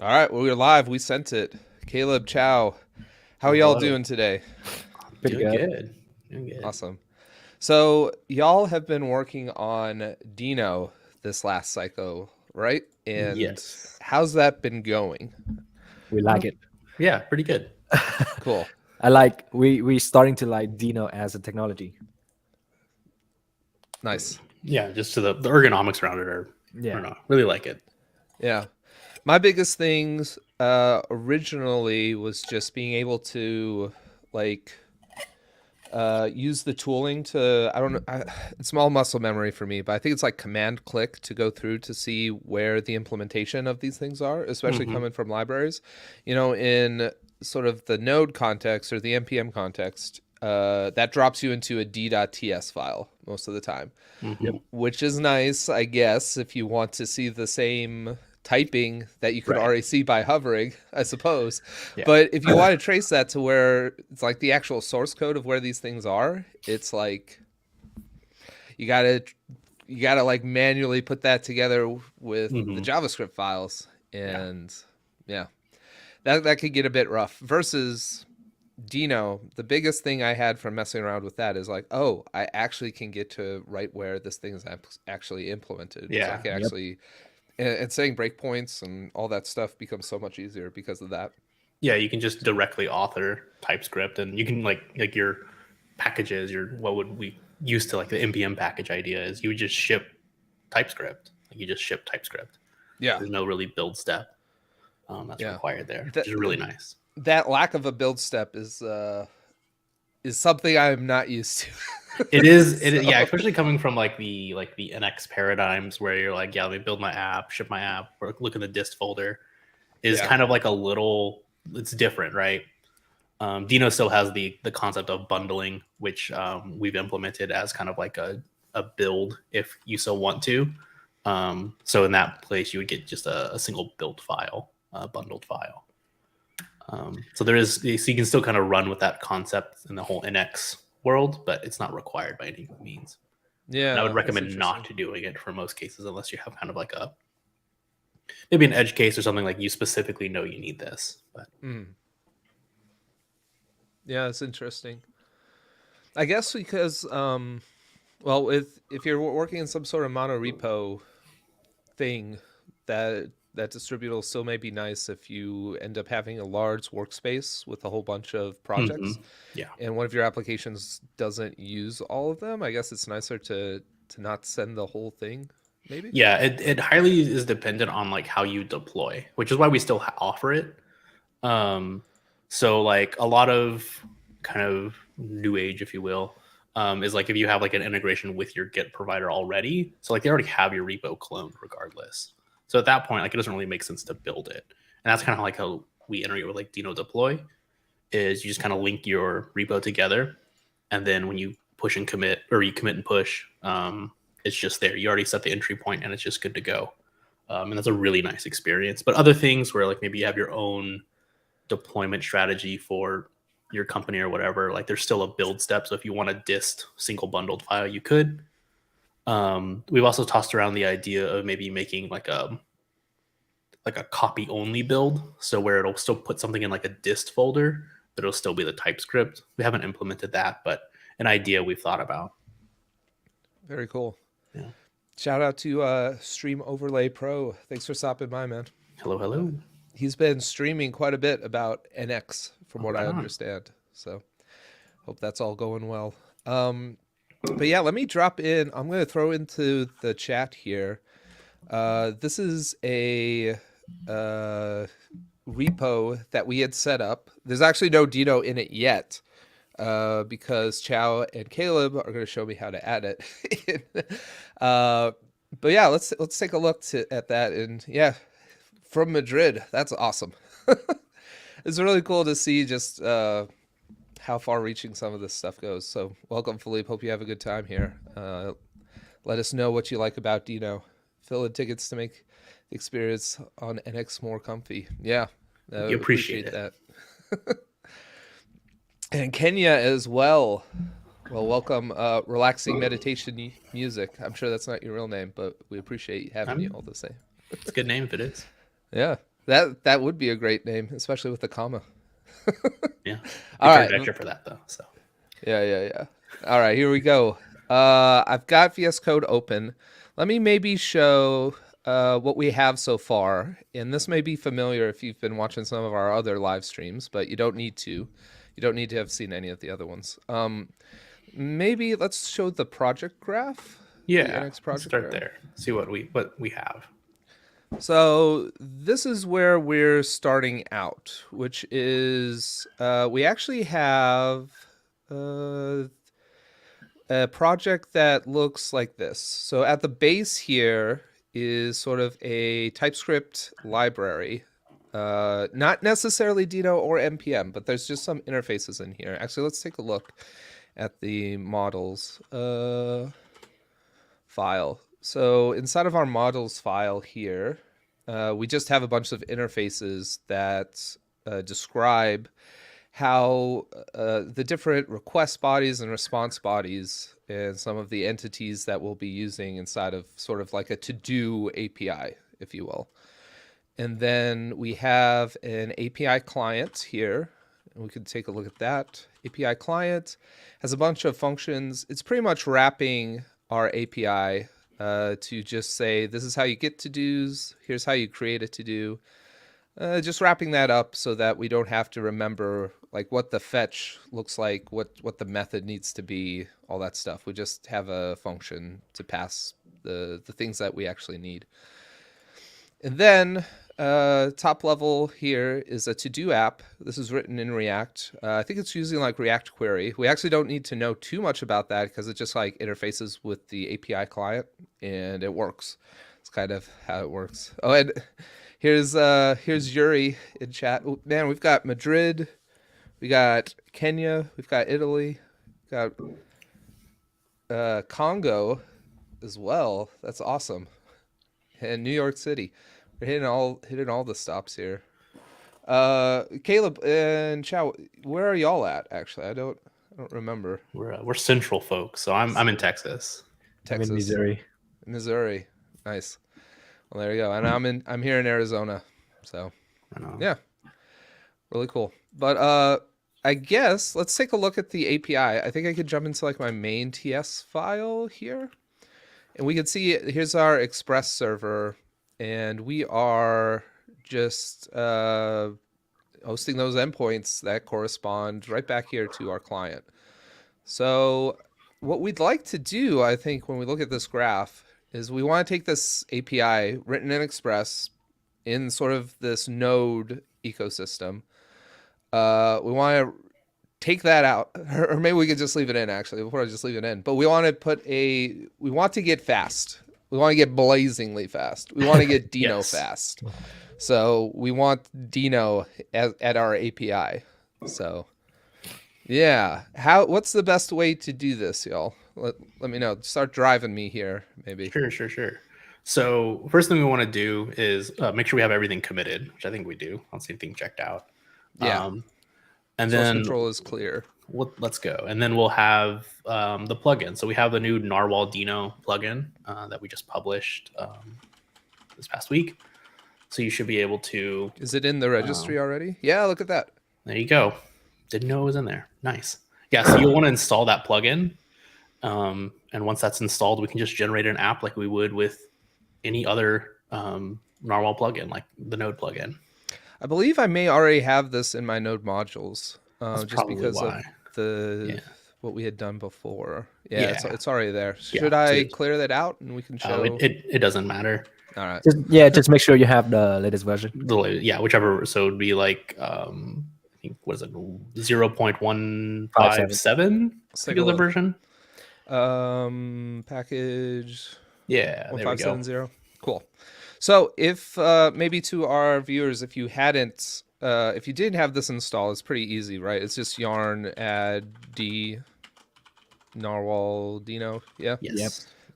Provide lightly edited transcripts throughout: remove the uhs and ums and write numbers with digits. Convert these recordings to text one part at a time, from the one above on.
All right, well, we're live. We sent it. Caleb, Chow. How are y'all Hello. doing today? Pretty Doing good. good. Doing good. Awesome. So, y'all have been working on Deno this last cycle, right? And Yes. how's that been going? We like it. Yeah, pretty good. Cool. I like we starting to like Deno as a technology. Nice. Yeah, just to the ergonomics around it are, I Yeah. don't know, really like it. Yeah. My biggest things originally was just being able to like use the tooling to I don't know it's all muscle memory for me, but I think it's like command click to go through to see where the implementation of these things are, especially Mm-hmm. coming from libraries. In sort of the node context or the npm context, that drops you into a d.ts file most of the time, Mm-hmm. which is nice, I guess, if you want to see the same typing that you could Right. already see by hovering, I suppose. Yeah. But if you want to trace that to where it's like the actual source code of where these things are, it's like you gotta like manually put that together with the Mm-hmm. JavaScript files, Yeah. and yeah, that could get a bit rough. Versus Deno, the biggest thing I had from messing around with that is like, oh, I actually can get to right where this thing is actually implemented. So I Yeah. can Yep. actually, and setting breakpoints and all that stuff becomes so much easier because of that. Yeah, you can just directly author TypeScript and you can like your packages, your what would we used to like the NPM package idea is you would just ship TypeScript. Like you just ship TypeScript. Yeah, There's no really build step that's yeah. required there, That which is really nice. that lack of a build step is something I'm not used It to. is, yeah, So especially coming from like the NX paradigms where you're like, yeah, let me build my app, ship my app, or look in the dist folder is yeah, kind of like a little, it's different, right? Deno still has the concept of bundling, which we've implemented as kind of like a build if you so want to. So in that place, you would get just a single build file, a bundled file. So there is, so you can still kind of run with that concept in the whole NX world, but it's not required by any means. And I would yeah, that's recommend interesting. not to doing it for most cases unless you have kind of like a maybe an edge case or something like you specifically know you need this. But Mm. Yeah, it's interesting. I guess because well, if you're working in some sort of monorepo thing, that distributable still may be nice if you end up having a large workspace with a whole bunch of projects yeah, and one of your applications doesn't use all of them. I guess it's nicer to not send the whole thing, maybe. yeah, it highly is dependent on like how you deploy, which is why we still offer it. Um, so like a lot of kind of new age, if you will, is like if you have like an integration with your Git provider already, so like they already have your repo cloned regardless. So at that point, like it doesn't really make sense to build it, and that's kind of like how we integrate with like Deno Deploy. Is you just kind of link your repo together, and then when you push and commit, or you commit and push, it's just there. You already set the entry point, and it's just good to go. And that's a really nice experience. But other things where like maybe you have your own deployment strategy for your company or whatever, like there's still a build step. So if you want a dist single bundled file, you could. We've also tossed around the idea of maybe making like a copy only build, so where it'll still put something in like a dist folder, but it'll still be the TypeScript. We haven't implemented that, but an idea we've thought about. Very cool. Yeah. Shout out to Stream Overlay Pro. Thanks for stopping by, man. Hello, hello. He's been streaming quite a bit about NX from what I Right on. understand. So hope that's all going well. But yeah, let me drop in. I'm going to throw into the chat here. This is a repo that we had set up. There's actually no Deno in it yet, because Chow and Caleb are going to show me how to add it. But yeah, let's take a look at that. And yeah, from Madrid, that's awesome. It's really cool to see just how far-reaching some of this stuff goes. So welcome, Philippe. Hope you have a good time here. Let us know what you like about Deno. Fill in tickets to make the experience on NX more comfy. Yeah, We appreciate it. that. And Kenya as well. Well, welcome. Relaxing meditation music. I'm sure that's not your real name, but we appreciate having you all the same. It's a good name if it is. Yeah. That would be a great name, especially with the comma. Yeah. All All right. vector for that though. So Yeah. All right, here we go. I've got VS Code open. Let me maybe show what we have so far. And this may be familiar if you've been watching some of our other live streams, but you don't need to. You don't need to have seen any of the other ones. Maybe let's show the project graph. The yeah, NX let's project start graph. there. See what we have. So this is where we're starting out, which is we actually have a project that looks like this. So at the base here is sort of a TypeScript library. Not necessarily Deno or NPM, but there's just some interfaces in here. Actually, let's take a look at the models file. So inside of our models file here, we just have a bunch of interfaces that describe how the different request bodies and response bodies and some of the entities that we'll be using inside of sort of like a to-do API, if you will. And then we have an API client here. And we can take a look at that. API client has a bunch of functions. It's pretty much wrapping our API to just say, this is how you get to-dos. Here's how you create a to-do. Just wrapping that up so that we don't have to remember like what the fetch looks like, what the method needs to be, all that stuff. We just have a function to pass the things that we actually need. And then top level here is a to-do app. This is written in React. I think it's using like React Query. We actually don't need to know too much about that because it just like interfaces with the API client and it works. It's kind of how it works. Oh, and here's Yuri in chat. Oh, man, we've got Madrid, we got Kenya, we've got Italy, we've got Congo as well. That's awesome. And New York City. We're hitting all the stops here. Caleb and Chow, where are y'all at? Actually, I don't remember. We're central folks, so I'm in Texas. I'm in Missouri. Missouri. Nice. Well, there you go. And I'm here in Arizona. So yeah, really cool. But I guess let's take a look at the API. I think I could jump into like my main TS file here, and we can see here's our Express server, and we are just hosting those endpoints that correspond right back here to our client. So what we'd like to do, I think, when we look at this graph is we want to take this API written in Express in sort of this node ecosystem. We want to take that out, or maybe we could just leave it in actually, before I just leave it in. But we want to get fast. We want to get blazingly fast. We want to get Deno Yes. fast. So we want Deno at our API. So yeah, what's the best way to do this, y'all? Let me know. Start driving me here, maybe. Sure. So first thing we want to do is make sure we have everything committed, which I think we do. I don't see anything checked out. Yeah. And Source then control is clear. let's go. And then we'll have the plugin. So we have the new Narwhal Deno plugin that we just published this past week. So you should be able to. Is it in the registry already? Yeah, look at that. There you go. Didn't know it was in there. Nice. Yeah, so you'll want to install that plugin. And once that's installed, we can just generate an app like we would with any other Narwhal plugin, like the Node plugin. I believe I may already have this in my Node modules, just because why. of what we had done before. Yeah, Yeah. it's already there. Yeah, Should I so- Oh, it out and we can show? It doesn't matter. All right. Just make sure you have the latest version. Whichever. So it'd be like I think what is it 0.157 Take a the look. version. Package. Yeah, there we go. 1570. Cool. So if maybe to our viewers, if you hadn't, if you didn't have this installed, it's pretty easy, right? It's just yarn add d narwhal Deno. Yeah. Yes. Yep.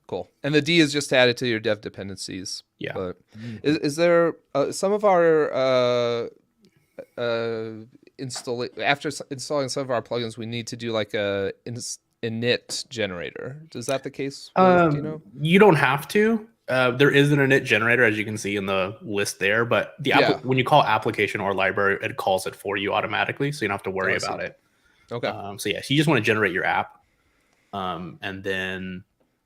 Cool. And the D is just added to your dev dependencies. Yeah. But is there some of our after installing some of our plugins, we need to do like a init generator? Is that the case with Deno? You don't have to. There is an init generator, as you can see in the list there, but when you call application or library, it calls it for you automatically, so you don't have to worry about it. Okay. So yeah, so you just want to generate your app, and then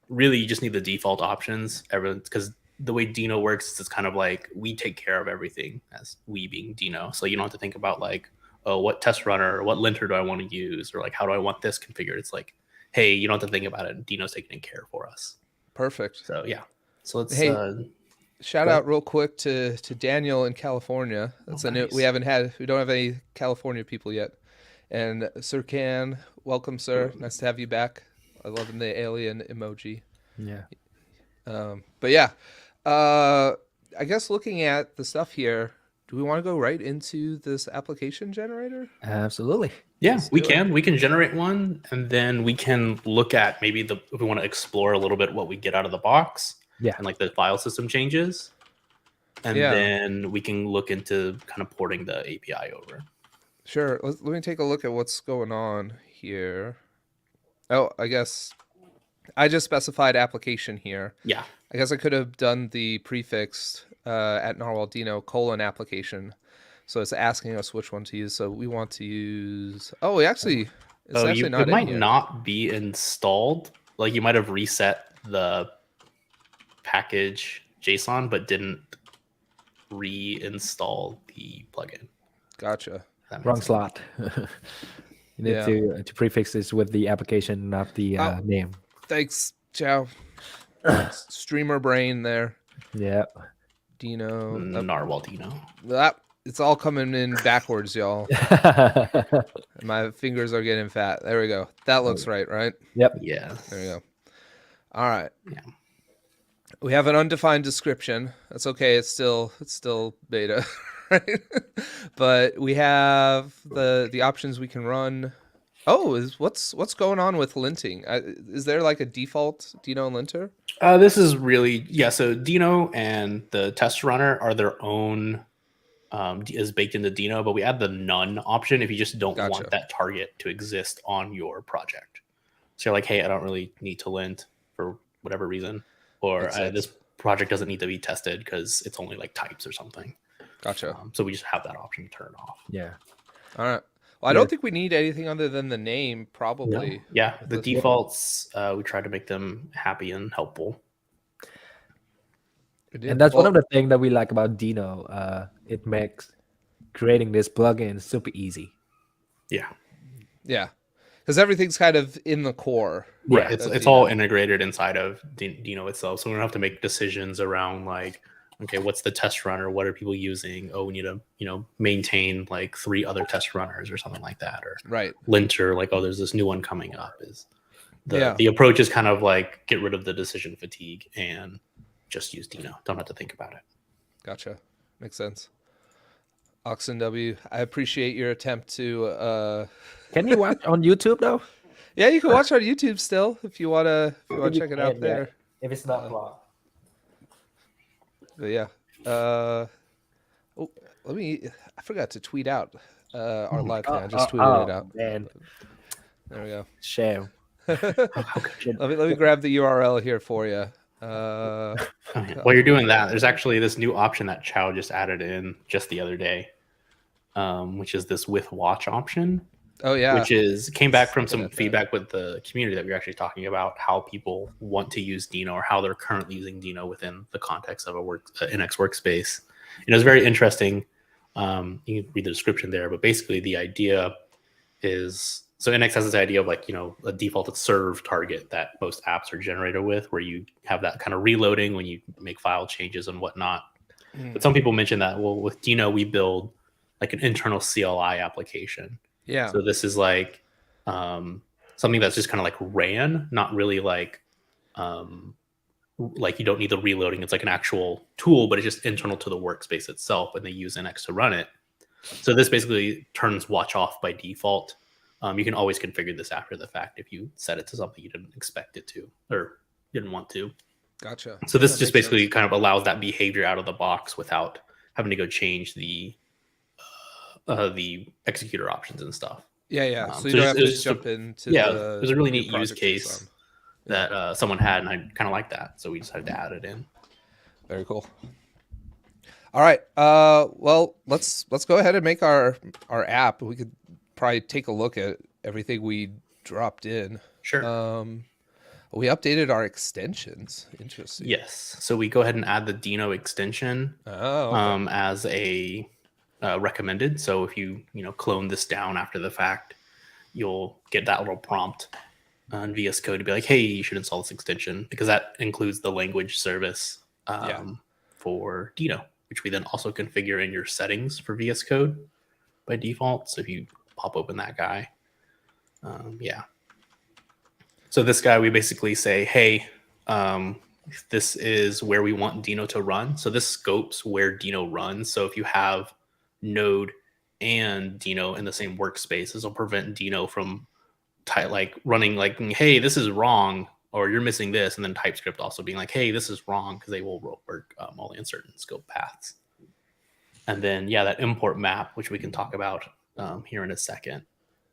really you just need the default options. Because the way Deno works is it's kind of like we take care of everything as we being Deno, so you don't have to think about like, oh, what test runner or what linter do I want to use, or like how do I want this configured. It's like, hey, you don't have to think about it. Deno's taking care for us. Perfect. So yeah. So let's shout out real quick to Daniel in California. That's a new. We don't have any California people yet. And Sir Can, welcome, sir. Nice to have you back. I love the alien emoji. Yeah. But yeah, I guess looking at the stuff here, do we want to go right into this application generator? Absolutely. Yeah, we can. We can generate one, and then we can look at maybe if we want to explore a little bit what we get out of the box. Yeah. And like the file system changes. And then we can look into kind of porting the API over. Sure. Let me take a look at what's going on here. Oh, I guess I just specified application here. Yeah. I guess I could have done the prefix at narwhal Deno :application. So it's asking us which one to use. So we want to use. Oh, it's actually not it might not be installed. Like you might have reset the package JSON, but didn't reinstall the plugin. Gotcha. Wrong slot. You need to prefix this with the application, not the name. Thanks, Chow. Streamer brain there. Yeah. Deno. Narwhal Deno. It's all coming in backwards, y'all. My fingers are getting fat. There we go. That looks right? Yep. Yeah. There we go. All right. Yeah. We have an undefined description. That's okay. It's still beta, right? But we have the options we can run. Oh, what's going on with linting? Is there like a default Deno linter? This is really So Deno and the test runner are their own. Is baked into Deno, but we add the none option if you just don't want that target to exist on your project. So you're like, hey, I don't really need to lint for whatever reason, or this project doesn't need to be tested because it's only like types or something. Gotcha. So we just have that option turned off. Yeah. All right. Well, I don't think we need anything other than the name, probably. No. Yeah, the defaults, we try to make them happy and helpful. And that's one of the things that we like about Deno. It makes creating this plugin super easy. Yeah. Yeah. Because everything's kind of in the core. Right. It's all integrated inside of Deno itself. So we don't have to make decisions around like, okay, what's the test runner? What are people using? Oh, we need to, maintain like 3 other test runners or something like that. Or linter, like, oh, there's this new one coming up. The approach is kind of like get rid of the decision fatigue and just use Deno. Don't have to think about it. Gotcha. Makes sense. Oxen W, I appreciate your attempt to. Can you watch on YouTube though? Yeah, you can watch on YouTube still if you wanna check it out there. If it's not blocked. But yeah. I forgot to tweet out our live thing. I just tweeted it out. Man. There we go. Shame. Let me grab the URL here for you. While you're doing that, there's actually this new option that Chow just added in just the other day, which is this with watch option. Oh yeah, which came back from some feedback with the community that we were actually talking about how people want to use Deno or how they're currently using Deno within the context of a NX workspace. It's very interesting. You can read the description there, but basically the idea is, so NX has this idea of like, a default serve target that most apps are generated with, where you have that kind of reloading when you make file changes and whatnot. But some people mention that, well, with Deno, we build like an internal CLI application. Yeah. So this is like something that's just kind of like ran, not really like you don't need the reloading. It's like an actual tool, but it's just internal to the workspace itself, and they use NX to run it. So this basically turns watch off by default. You can always configure this after the fact if you set it to something you didn't expect it to or didn't want to. Gotcha. So this just basically kind of allows that behavior out of the box without having to go change the executor options and stuff. Yeah. So you don't have to jump into there's a really neat use case that someone had, and I kind of like that. So we decided to add it in. Very cool. All right. Well, let's go ahead and make our app. We could probably take a look at everything we dropped in. Sure. We updated our extensions. Interesting. Yes. So we go ahead and add the Deno extension Oh, okay. as a recommended. So if you clone this down after the fact, you'll get that little prompt on VS Code to be like, hey, you should install this extension, because that includes the language service for Deno, which we then also configure in your settings for VS Code by default. So if you pop open that guy, so this guy, we basically say, hey, this is where we want Deno to run. So this scopes where Deno runs. So if you have Node and Deno in the same workspace, this will prevent Deno from running like, hey, this is wrong, or you're missing this, and then TypeScript also being like, hey, this is wrong, because they will work only in certain scope paths. And then, that import map, which we can talk about here in a second,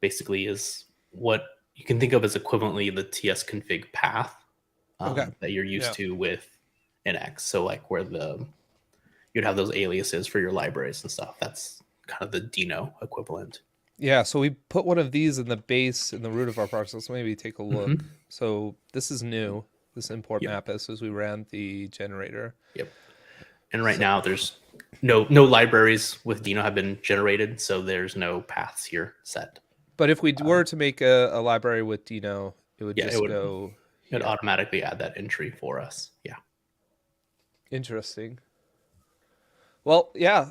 basically is what you can think of as equivalently the tsconfig path that you're used to with NX. So like where you'd have those aliases for your libraries and stuff. That's kind of the Deno equivalent. Yeah, so we put one of these in the base, in the root of our process. Maybe take a look. Mm-hmm. So this is new. This import map is as we ran the generator. Yep. And right now there's no libraries with Deno have been generated, so there's no paths here set. But if we were to make a library with Deno, it would just go... It would automatically add that entry for us. Yeah. Interesting. Well, yeah.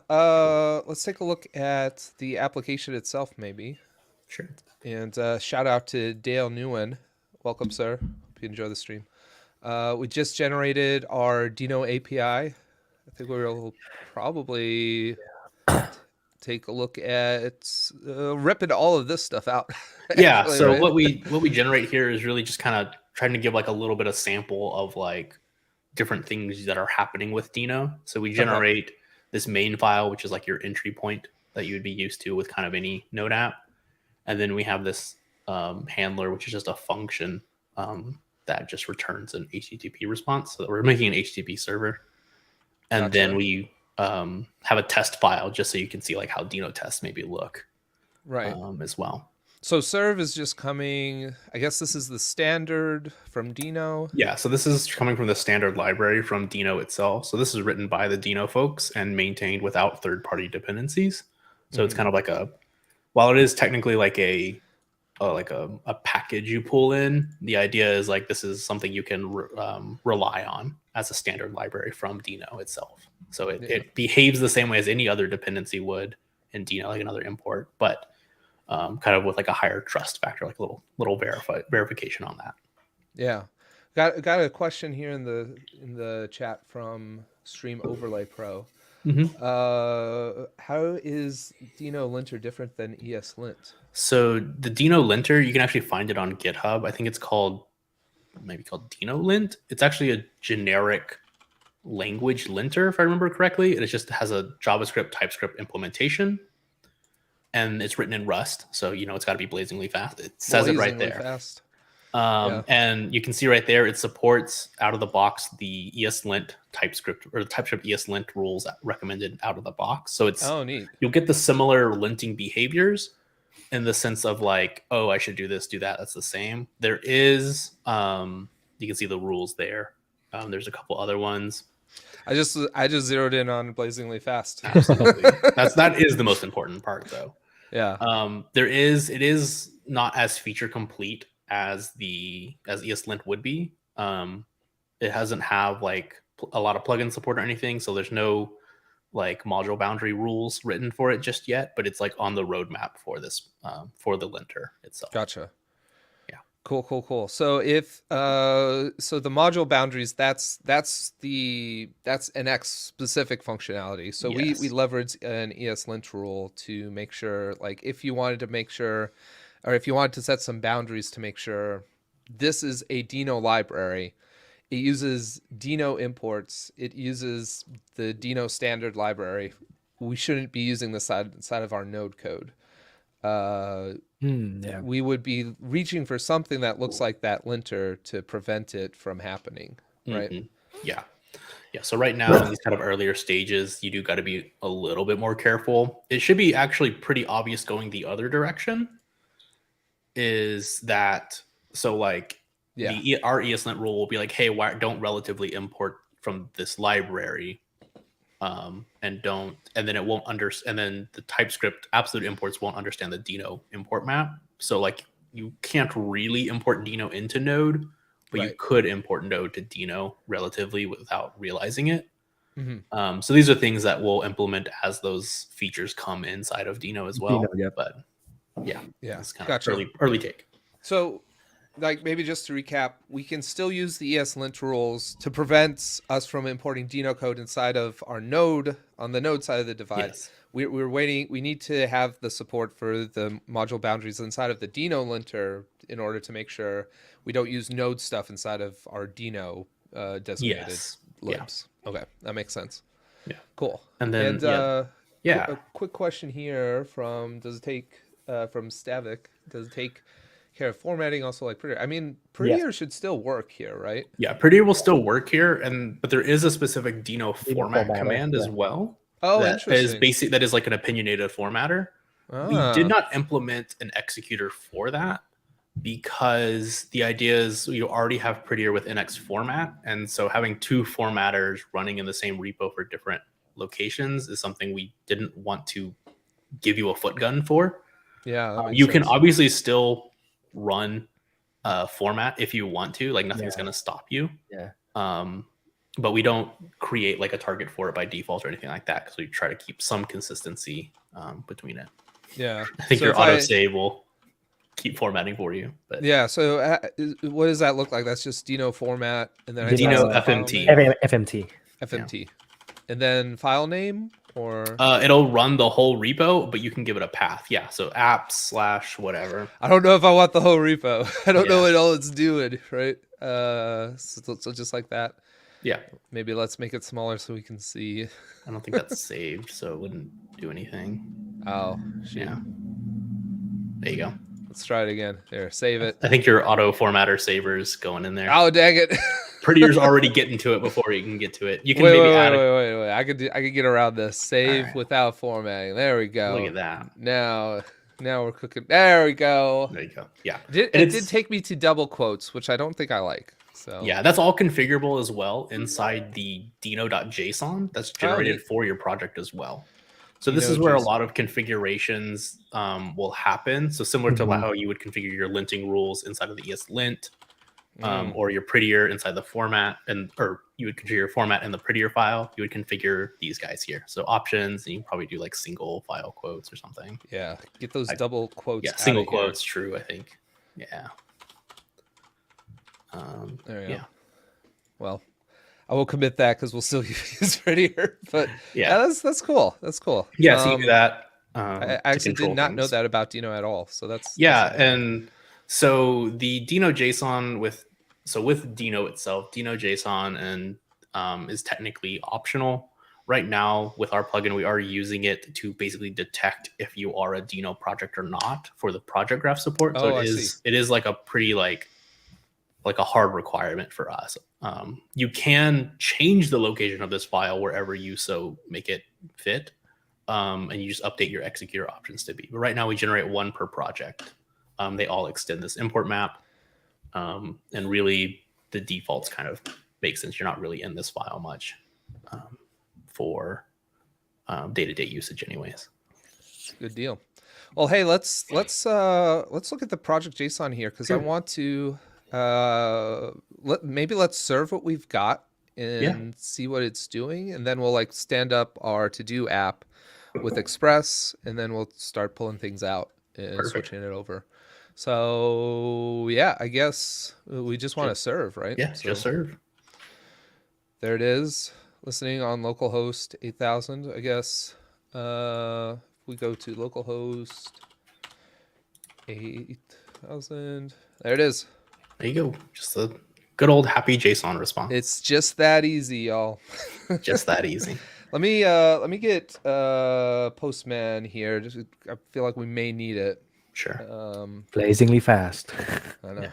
Let's take a look at the application itself, maybe. Sure. And shout out to Dale Nguyen. Welcome, sir. Hope you enjoy the stream. We just generated our Deno API. I think we'll probably take a look at ripping all of this stuff out. Yeah. Actually, so right? what we generate here is really just kind of trying to give like a little bit of sample of like different things that are happening with Deno. So we generate this main file, which is like your entry point that you would be used to with kind of any Node app. And then we have this handler, which is just a function that just returns an HTTP response. So we're making an HTTP server. And then we have a test file just so you can see like how Deno tests maybe look as well. So serve is just coming, I guess this is the standard from Deno. Yeah, so this is coming from the standard library from Deno itself. So this is written by the Deno folks and maintained without third-party dependencies. So it's kind of like while it is technically like a package you pull in, the idea is like this is something you can rely on as a standard library from Deno itself. So it behaves the same way as any other dependency would in Deno, like another import, but kind of with like a higher trust factor, like a little verification on that. Yeah, got a question here in the chat from Stream Overlay Pro. How is Deno linter different than ESLint? So the Deno linter, you can actually find it on GitHub. I think it's maybe called Deno lint. It's actually a generic language linter, if I remember correctly. It just has a JavaScript TypeScript implementation. And it's written in Rust, so it's got to be blazingly fast. It says it right there. Fast. And you can see right there, it supports out of the box the ESLint TypeScript or the TypeScript ESLint rules recommended out of the box. So it's neat. You'll get the similar linting behaviors in the sense of like, oh, I should do this, do that. That's the same. There is, you can see the rules there. There's a couple other ones. I just zeroed in on blazingly fast. Absolutely. that is the most important part, though. Yeah. It is not as feature complete as ESLint would be. It doesn't have like a lot of plugin support or anything, so there's no like module boundary rules written for it just yet, but it's like on the roadmap for this for the linter itself. Gotcha. Yeah. Cool. So if so the module boundaries, that's NX specific functionality. So yes. we leverage an ESLint rule to make sure, like if you wanted to make sure, or if you wanted to set some boundaries to make sure this is a Deno library, it uses Deno imports, it uses the Deno standard library. We shouldn't be using the side of our node code. We would be reaching for something that looks like that linter to prevent it from happening, right? Yeah. Yeah, so right now in these kind of earlier stages, you do got to be a little bit more careful. It should be actually pretty obvious going the other direction. Is that so? Like our ESLint rule will be like, hey, why don't relatively import from this library, and then it won't and then the TypeScript absolute imports won't understand the Deno import map. So like you can't really import Deno into Node, but you could import Node to Deno relatively without realizing it. So these are things that we'll implement as those features come inside of Deno as well. Deno, yep. But yeah, it's kind of early take. So, like maybe just to recap, we can still use the ESLint rules to prevent us from importing Deno code inside of our node on the node side of the divide. Yes. We're waiting. We need to have the support for the module boundaries inside of the Deno linter in order to make sure we don't use node stuff inside of our Deno designated libs. Yeah. Okay, that makes sense. Yeah. Cool. And then a quick question here from from Stavik. Does it take care of formatting also like Prettier? I mean, Prettier should still work here, right? Yeah, Prettier will still work here, but there is a specific Deno format command as well. Oh, that interesting. That is like an opinionated formatter. We did not implement an executor for that because the idea is you already have Prettier with NX format, and so having two formatters running in the same repo for different locations is something we didn't want to give you a foot gun for. Yeah, you can obviously still run format if you want to, like nothing's going to stop you. Yeah. But we don't create like a target for it by default or anything like that because we try to keep some consistency between it. Yeah, I think your autosave will keep formatting for you. But yeah, so what does that look like? That's just Deno format, and then Deno FMT. FMT. And then file name, or it'll run the whole repo, but you can give it a path. Yeah, so apps / whatever. I don't know if I want the whole repo. I don't know what all it's doing, right? So just like that. Yeah. Maybe let's make it smaller so we can see. I don't think that's saved, so it wouldn't do anything. Oh, shoot. Yeah. There you go. Let's try it again. There, save it. I think your auto formatter saver's going in there. Oh, dang it. Prettier's already getting to it before you can get to it. You can wait. I could get around this. Save without formatting. There we go. Look at that. Now we're cooking. There we go. There you go. Yeah. It did take me to double quotes, which I don't think I like. So yeah, that's all configurable as well inside the Deno.json that's generated for your project as well. So this is where a lot of configurations will happen. So similar to how you would configure your linting rules inside of the ESLint, or your Prettier inside the format, or you would configure your format in the Prettier file. You would configure these guys here. So options, and you can probably do like single file quotes or something. Yeah, get those double quotes. Yeah, single quotes. True, I think. Yeah. There you go. Well, I will commit that because we'll still use Prettier. But yeah, that's cool. That's cool. Yeah, so you do that. I actually did not know that about Deno at all. So that's and so the Deno JSON with Deno itself, Deno JSON and is technically optional. Right now with our plugin, we are using it to basically detect if you are a Deno project or not for the project graph support. So it is like a pretty like a hard requirement for us. You can change the location of this file wherever you so make it fit, and you just update your executor options to be. But right now we generate one per project. They all extend this import map, and really the defaults kind of make sense. You're not really in this file much for day-to-day usage anyways. Good deal. Well, hey, let's look at the project JSON here because I want to let's serve what we've got and see what it's doing, and then we'll like stand up our to-do app with Express, and then we'll start pulling things out and switching it over. So yeah, I guess we just want to serve, right? Yeah, just serve. There it is, listening on localhost 8000. I guess if we go to localhost 8000, there it is. There you go. Just a good old happy JSON response. It's just that easy, y'all. Just that easy. Let me get Postman here. I feel like we may need it. Sure. Blazingly fast. I know.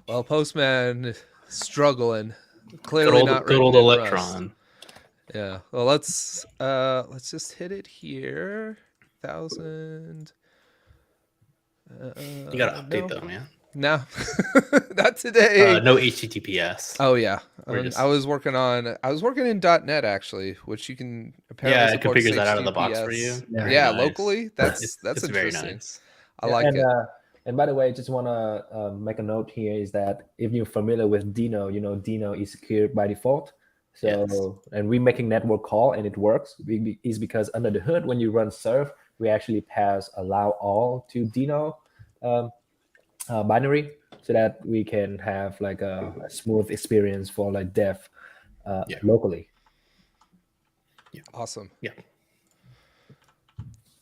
Well, Postman is struggling. Clearly not good written old in Rust. Electron. Yeah. Well, let's just hit it here. 1,000. You gotta update though, man. No, not today. No HTTPS. Oh yeah, We're just- I was working in .NET actually, which you can apparently Yeah, it supports configures that out of the box for you. HTTPS. Yeah. Yeah, Nice. locally. That's It's interesting. very nice. I Yeah, like and, it. And by the way, I just want to make a note here is that if you're familiar with Deno, you know Deno is secured by default. So, and we're making network call and it works. Is because under the hood, when you run serve, we actually pass allow all to Deno binary so that we can have like a smooth experience for like dev locally. Awesome. Yeah.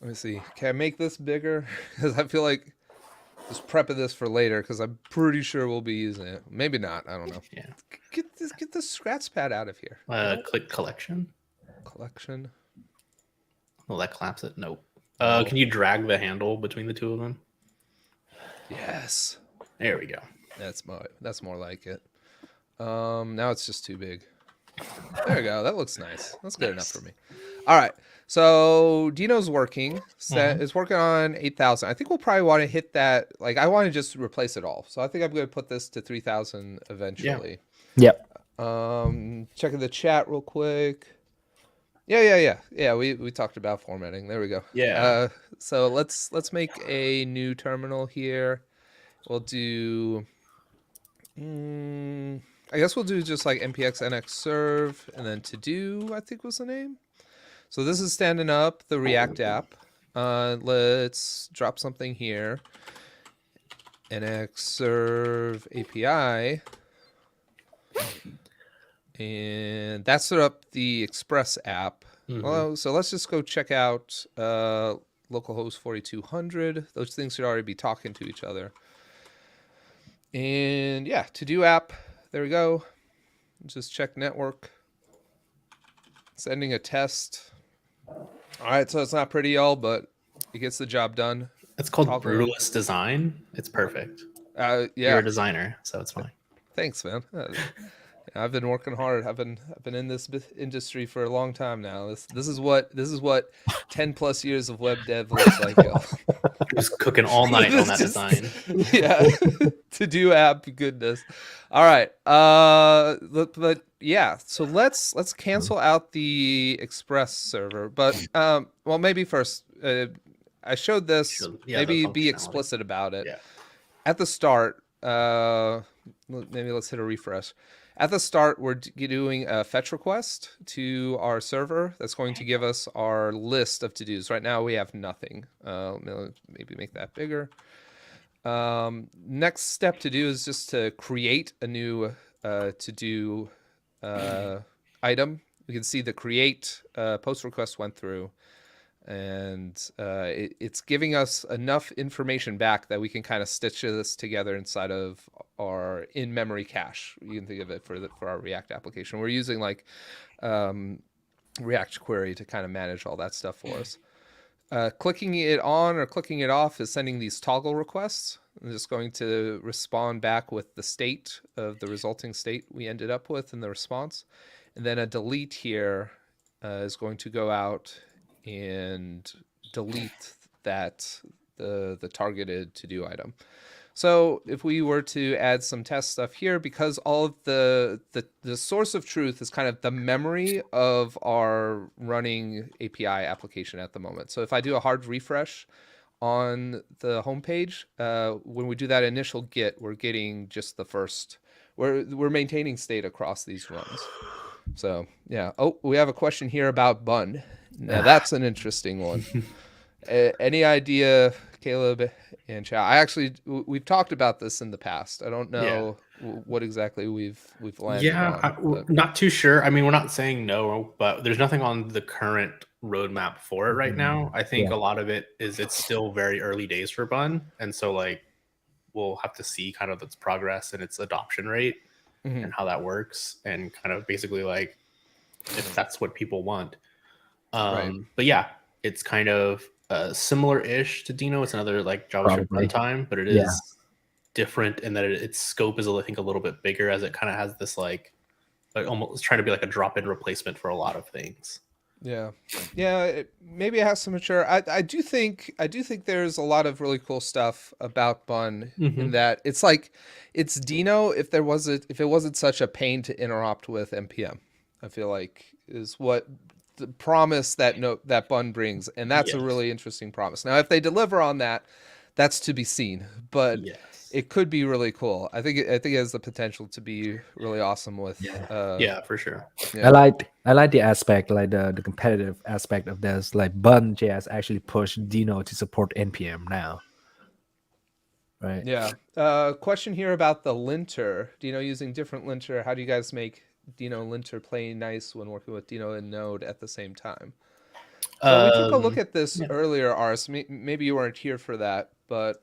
Let me see. Can I make this bigger? Because I feel like just prepping this for later because I'm pretty sure we'll be using it. Maybe not. I don't know. Yeah. Get this scratch pad out of here. Click collection. Collection. Will that collapse it? Nope. No. Can you drag the handle between the two of them? Yes. There we go. That's more like it. Now it's just too big. There we go. That looks nice. That's good enough for me. All right. So Deno's working. It's working on 8,000. I think we'll probably want to hit that. Like I want to just replace it all. So I think I'm going to put this to 3,000 eventually. Yep. Checking the chat real quick. Yeah. We talked about formatting. There we go. Yeah. So let's make a new terminal here. We'll do. I guess we'll do just like npx NX serve and then to do, I think was the name. So this is standing up the React app. Let's drop something here. NX serve API. And that set up the Express app. Well, so let's just go check out localhost 4200. Those things should already be talking to each other. And yeah, to do app. There we go. Just check network. Sending a test. All right, so it's not pretty, y'all, but it gets the job done. It's called Brutalist Design. It's perfect. Yeah. You're a designer, so it's fine. Thanks, man. I've been working hard. I've been in this industry for a long time now. This is what 10+ years of web dev looks like. Yo. Just cooking all night on that design. Yeah, to do app goodness. All right, but yeah. So let's cancel out the Express server. But well, maybe first. I showed this. Yeah, maybe be explicit about it. Yeah. At the start, maybe let's hit a refresh. At the start, we're doing a fetch request to our server that's going to give us our list of to-dos. Right now, we have nothing. Maybe make that bigger. Next step to do is just to create a new to-do item. We can see the create post request went through. And it's giving us enough information back that we can kind of stitch this together inside of our in-memory cache. You can think of it for our React application. We're using like React query to kind of manage all that stuff for us. Clicking it on or clicking it off is sending these toggle requests. I'm just going to respond back with the state of the resulting state we ended up with in the response. And then a delete here is going to go out and delete that the targeted to-do item. So if we were to add some test stuff here, because all of the source of truth is kind of the memory of our running API application at the moment. So if I do a hard refresh on the homepage, when we do that initial get, we're getting just the first. We're maintaining state across these runs. So yeah. Oh, we have a question here about bun. Now that's an interesting one. Any idea, Caleb and Chow? We've talked about this in the past. I don't know what exactly we've landed on. Not too sure. I mean, we're not saying no, but there's nothing on the current roadmap for it right now. I think a lot of it is it's still very early days for Bun, and so like we'll have to see kind of its progress and its adoption rate and how that works, and kind of basically like if that's what people want. But yeah, it's kind of similar-ish to Deno. It's another like JavaScript runtime, but it is different in that its scope is I think a little bit bigger, as it kind of has this like almost trying to be like a drop-in replacement for a lot of things. Yeah, maybe it has to mature. I do think there's a lot of really cool stuff about Bun in that it's like it's Deno if it wasn't such a pain to interrupt with npm. I feel like is what the promise that that Bun brings, and that's a Yes. really interesting promise. Now, if they deliver on that, that's to be seen. But Yes. it could be really cool. I think it has the potential to be really awesome with Yeah, for sure. Yeah. I like the aspect, like the competitive aspect of this. Like Bun.js actually pushed Deno to support npm now. Right. Yeah. Question here about the linter. Deno using different linter. How do you guys make Deno linter play nice when working with Deno and Node at the same time? So we took a look at this earlier, Ars. Maybe you weren't here for that, but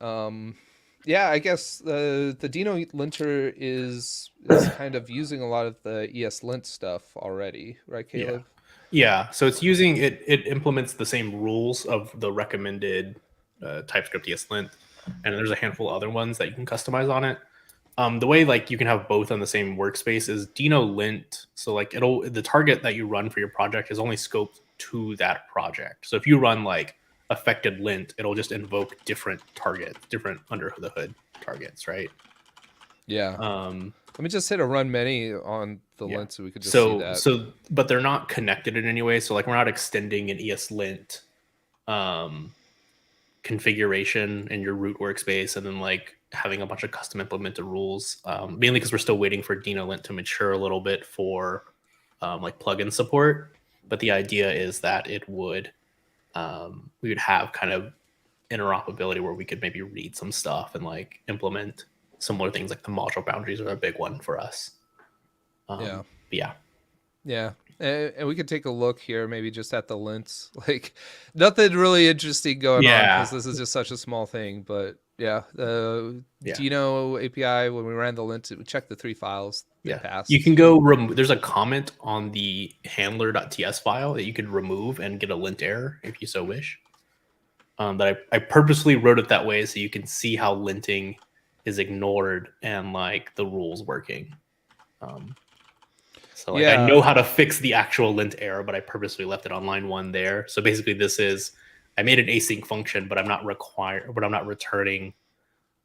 yeah, I guess the Deno linter is kind of using a lot of the ESLint stuff already, right, Caleb? Yeah. So it's using it. It implements the same rules of the recommended TypeScript ESLint, and there's a handful of other ones that you can customize on it. The way like you can have both on the same workspace is Deno lint. So like the target that you run for your project is only scoped to that project. So if you run like affected lint, it'll just invoke different targets, different under the hood targets, right? Yeah. Let me just hit a run many on the lint so we could just see that. So, but they're not connected in any way. So like we're not extending an ESLint configuration in your root workspace and then like having a bunch of custom implemented rules, mainly because we're still waiting for Deno lint to mature a little bit for like plugin support. But the idea is that it would we would have kind of interoperability where we could maybe read some stuff and like implement similar things. Like the module boundaries are a big one for us. Yeah. And we could take a look here, maybe just at the lints. Like nothing really interesting going on because this is just such a small thing. But Deno API, when we ran the lint, we checked the 3 files. Passed. You can go there's a comment on the handler.ts file that you could remove and get a lint error if you so wish. That I purposely wrote it that way so you can see how linting is ignored and like the rules working. So like I know how to fix the actual lint error, but I purposely left it on line 1 there. So basically this is, I made an async function, but I'm not returning,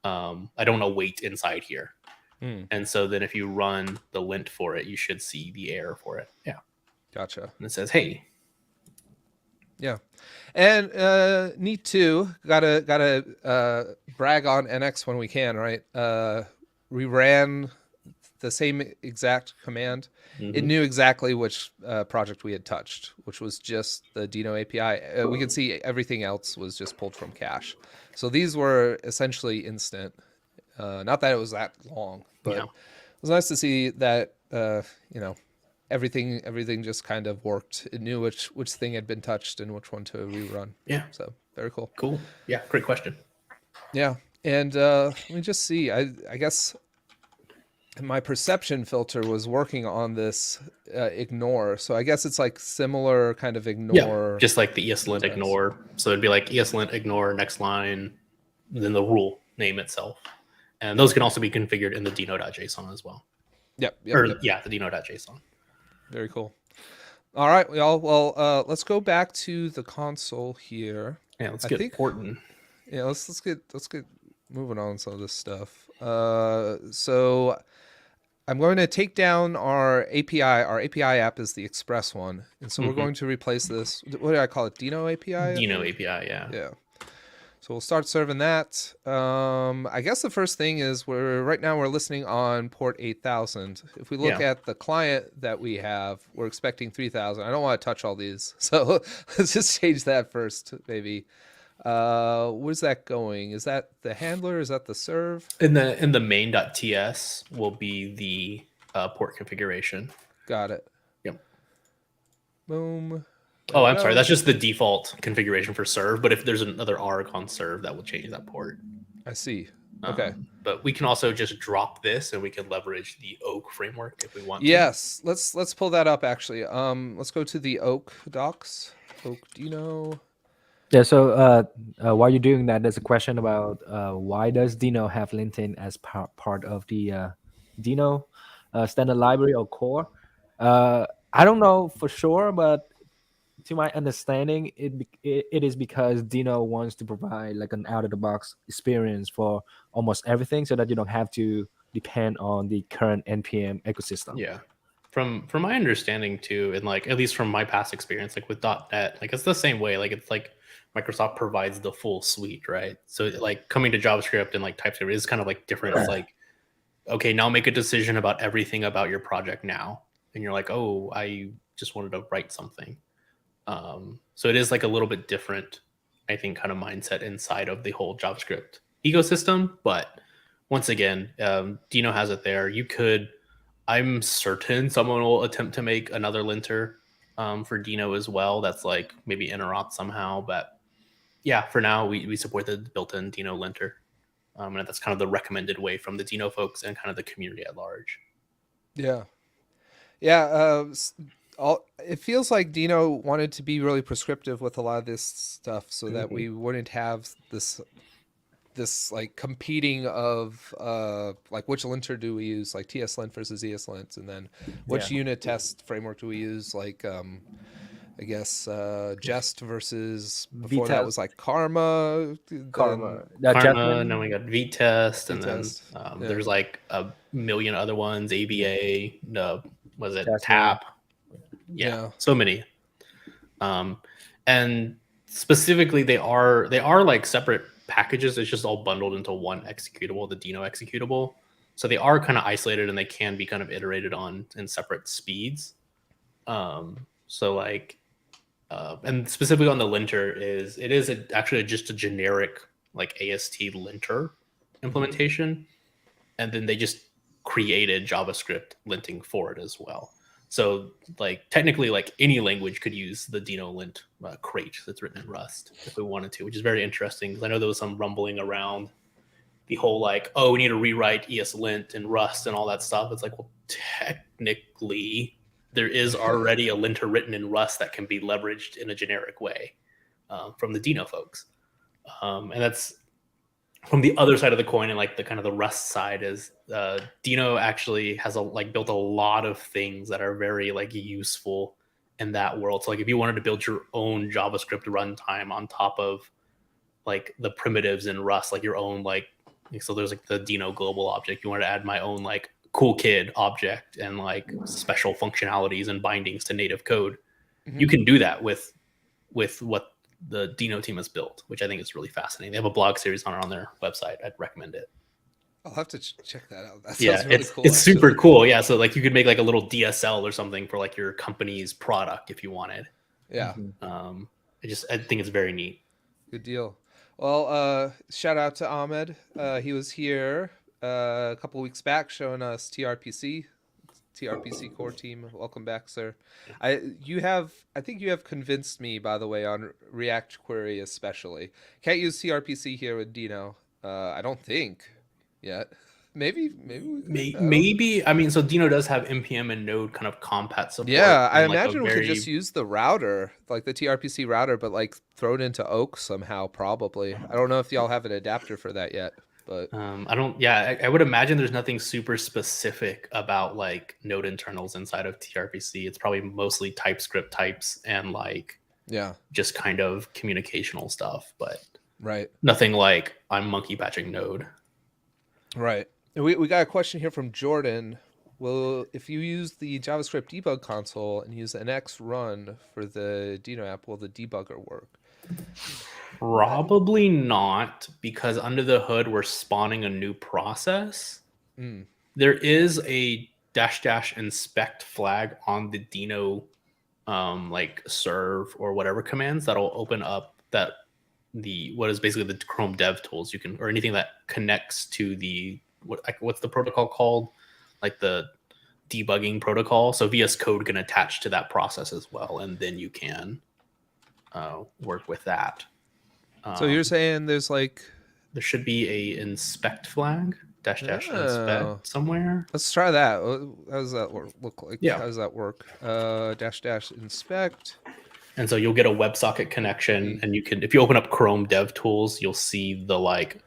I don't await inside here. And so then if you run the lint for it, you should see the error for it. Yeah. Gotcha. And it says, hey. Yeah. And neat too, gotta brag on NX when we can, right? We ran the same exact command. It knew exactly which project we had touched, which was just the Deno API. We could see everything else was just pulled from cache. So these were essentially instant. Not that it was that long, but it was nice to see that everything just kind of worked. It knew which thing had been touched and which one to rerun. Yeah. So very cool. Cool. Yeah. Great question. Yeah. And let me just see. I guess my perception filter was working on this ignore. So I guess it's like similar kind of ignore. Yeah, just like the ESLint ignore. So it'd be like ESLint ignore next line, then the rule name itself. And those can also be configured in the Deno.json as well. Yep. The Deno.json. Very cool. All right, y'all. Well, let's go back to the console here. Yeah, let's get porting. Yeah, let's get moving on some of this stuff. So I'm going to take down our API. Our API app is the Express one, and so we're going to replace this. What do I call it? Deno API. Deno API. Yeah. Yeah. So we'll start serving that. I guess the first thing is right now we're listening on port 8000. If we look at the client that we have, we're expecting 3000. I don't want to touch all these, so let's just change that first, maybe. Where's that going? Is that the handler? Is that the serve? In the main.ts will be the port configuration. Got it. Yep. Boom. Oh, I'm sorry. That's just the default configuration for serve. But if there's another arg on serve, that will change that port. I see. Okay. But we can also just drop this, and we can leverage the Oak framework if we want. Yes. Let's pull that up. Actually, let's go to the Oak docs. Oak Deno. Yeah. So while you're doing that, there's a question about why does Deno have linting as part of the Deno standard library or core? I don't know for sure, but to my understanding, it is because Deno wants to provide like an out of the box experience for almost everything, so that you don't have to depend on the current npm ecosystem. Yeah. From my understanding too, and like at least from my past experience, like with .NET, like it's the same way. Like it's like Microsoft provides the full suite, right? So like coming to JavaScript and like TypeScript is kind of like different. It's like, okay, now make a decision about everything about your project now, and you're like, oh, I just wanted to write something. So it is like a little bit different, I think, kind of mindset inside of the whole JavaScript ecosystem. But once again, Deno has it there. You could. I'm certain someone will attempt to make another linter for Deno as well. That's like maybe interop somehow. But yeah, for now, we support the built-in Deno linter. And that's kind of the recommended way from the Deno folks and kind of the community at large. Yeah. Yeah. It feels like Deno wanted to be really prescriptive with a lot of this stuff so that we wouldn't have this like competing of like which linter do we use, like TSLint versus ESLint, and then which unit test framework do we use, like I guess Jest versus before that was like Karma. Karma. Then we got VTest, and VTest, then there's like a million other ones. ABA, was it TAP? Yeah, so many. And specifically, they are like separate packages. It's just all bundled into one executable, the Deno executable. So they are kind of isolated, and they can be kind of iterated on in separate speeds. So like, and specifically on the linter it is actually just a generic like AST linter implementation, and then they just created JavaScript linting for it as well. So like technically, like any language could use the Deno lint crate that's written in Rust if we wanted to, which is very interesting because I know there was some rumbling around the whole like, oh, we need to rewrite ESLint and Rust and all that stuff. It's like, well, technically, there is already a linter written in Rust that can be leveraged in a generic way from the Deno folks, and that's from the other side of the coin. And like the kind of the Rust side is Deno actually has built a lot of things that are very like useful in that world. So like if you wanted to build your own JavaScript runtime on top of like the primitives in Rust, like your own so there's like the Deno global object. You wanted to add my own like cool kid object and like special functionalities and bindings to native code. You can do that with what the Deno team has built, which I think is really fascinating. They have a blog series on it on their website. I'd recommend it. I'll have to check that out. That sounds really cool. It's super cool. Yeah, so like you could make like a little DSL or something for like your company's product if you wanted. Yeah. I think it's very neat. Good deal. Well, shout out to Ahmed. He was here a couple weeks back showing us TRPC core team. Welcome back, sir. I think you have convinced me, by the way, on React query especially. Can't use TRPC here with Deno. I don't think yet. Maybe I mean, so Deno does have npm and Node kind of compat support. Yeah, I imagine we could just use the router, like the TRPC router, but like throw it into Oak somehow. Probably. I don't know if y'all have an adapter for that yet. But I don't. Yeah, I would imagine there's nothing super specific about like node internals inside of TRPC. It's probably mostly TypeScript types and like just kind of communicational stuff, but nothing like I'm monkey patching Node. Right. We got a question here from Jordan. Well, if you use the JavaScript debug console and use NX run for the Deno app, will the debugger work? Probably not, because under the hood we're spawning a new process. There is a -- inspect flag on the Deno like serve or whatever commands that'll open up what is basically the Chrome dev tools you can, or anything that connects to the what's the protocol called, like the debugging protocol. So VS Code can attach to that process as well, and then you can work with that. So you're saying there should be a inspect flag -- inspect somewhere. Let's try that. How does that look like? Yeah. How does that work? -- inspect. And so you'll get a WebSocket connection, and you can, if you open up Chrome Dev Tools, you'll see the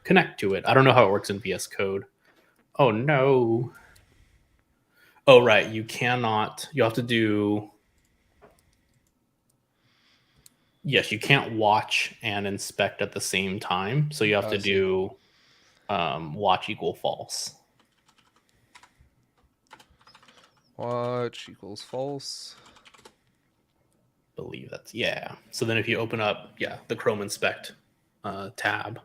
connect to it. I don't know how it works in VS Code. Oh no. Oh, right. You cannot. You have to do. Yes, you can't watch and inspect at the same time. So you have to do watch equal false. Watch equals false. Believe that's yeah. So then if you open up the Chrome inspect tab.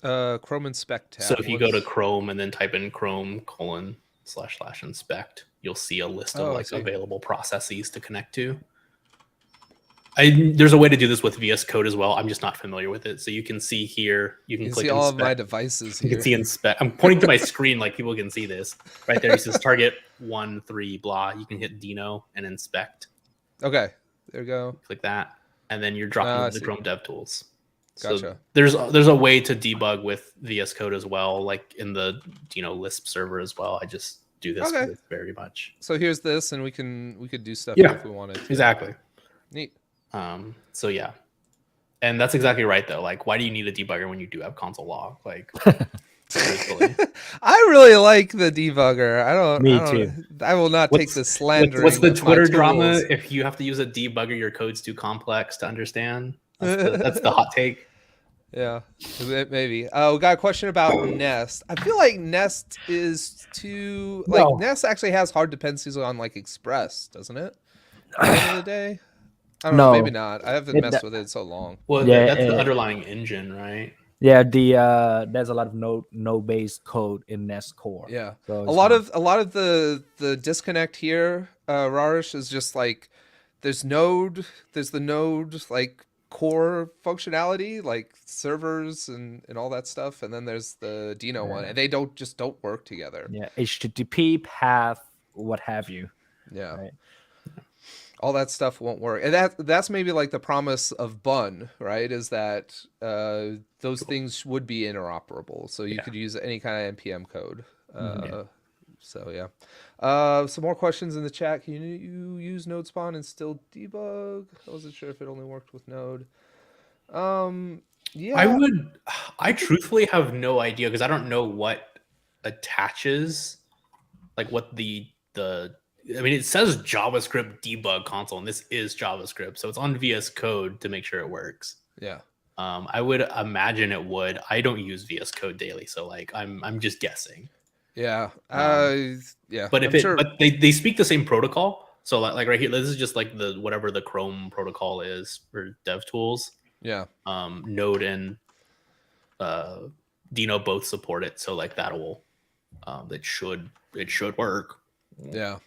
Chrome inspect tab. So if you go to Chrome and then type in Chrome://inspect, you'll see a list of like available processes to connect to. There's a way to do this with VS Code as well. I'm just not familiar with it. So you can see here, you can click see all inspect. of my devices here. You can see inspect. I'm pointing to my screen like people can see this. Right there, it says target 1, 3, blah. You can hit Deno and inspect. Okay, there you go. Click that. And then you're dropping into the Chrome DevTools. Gotcha. So there's a way to debug with VS Code as well, like in the Lisp server as well. I just do this with very much. So here's this, and we could do stuff if we wanted to. Exactly. Neat. So yeah, and that's exactly right though. Like, why do you need a debugger when you do have console log? Like, I really like the debugger. Me too. I will not take the slandering. What's the Twitter drama? If you have to use a debugger, your code's too complex to understand. That's the hot take. Yeah, maybe. We got a question about Nest. I feel like Nest is too Nest actually has hard dependencies on like Express, doesn't it? At the end of the day. I don't know, maybe not. I haven't messed with it in so long. Well, that's the underlying engine, right? Yeah, there's a lot of node-based code in Nest core. Yeah, so a lot of the disconnect here, Rarish, is just like there's the node like core functionality, like servers and all that stuff, and then there's the Deno one, and they don't work together. Yeah, HTTP path, what have you. Yeah. Right. All that stuff won't work, and that's maybe like the promise of Bun, right? Is that those things would be interoperable, so you could use any kind of npm code. So yeah. Some more questions in the chat. Can you use Node Spawn and still debug? I wasn't sure if it only worked with Node. Yeah. I truthfully have no idea because I don't know what attaches, like what the I mean, it says JavaScript debug console, and this is JavaScript, so it's on VS Code to make sure it works. Yeah. I would imagine it would. I don't use VS Code daily, so like I'm just guessing. Yeah. Yeah. But but they speak the same protocol. So like right here, this is just like whatever the Chrome protocol is for DevTools. Yeah. Node and Deno both support it, so like it should work. Yeah.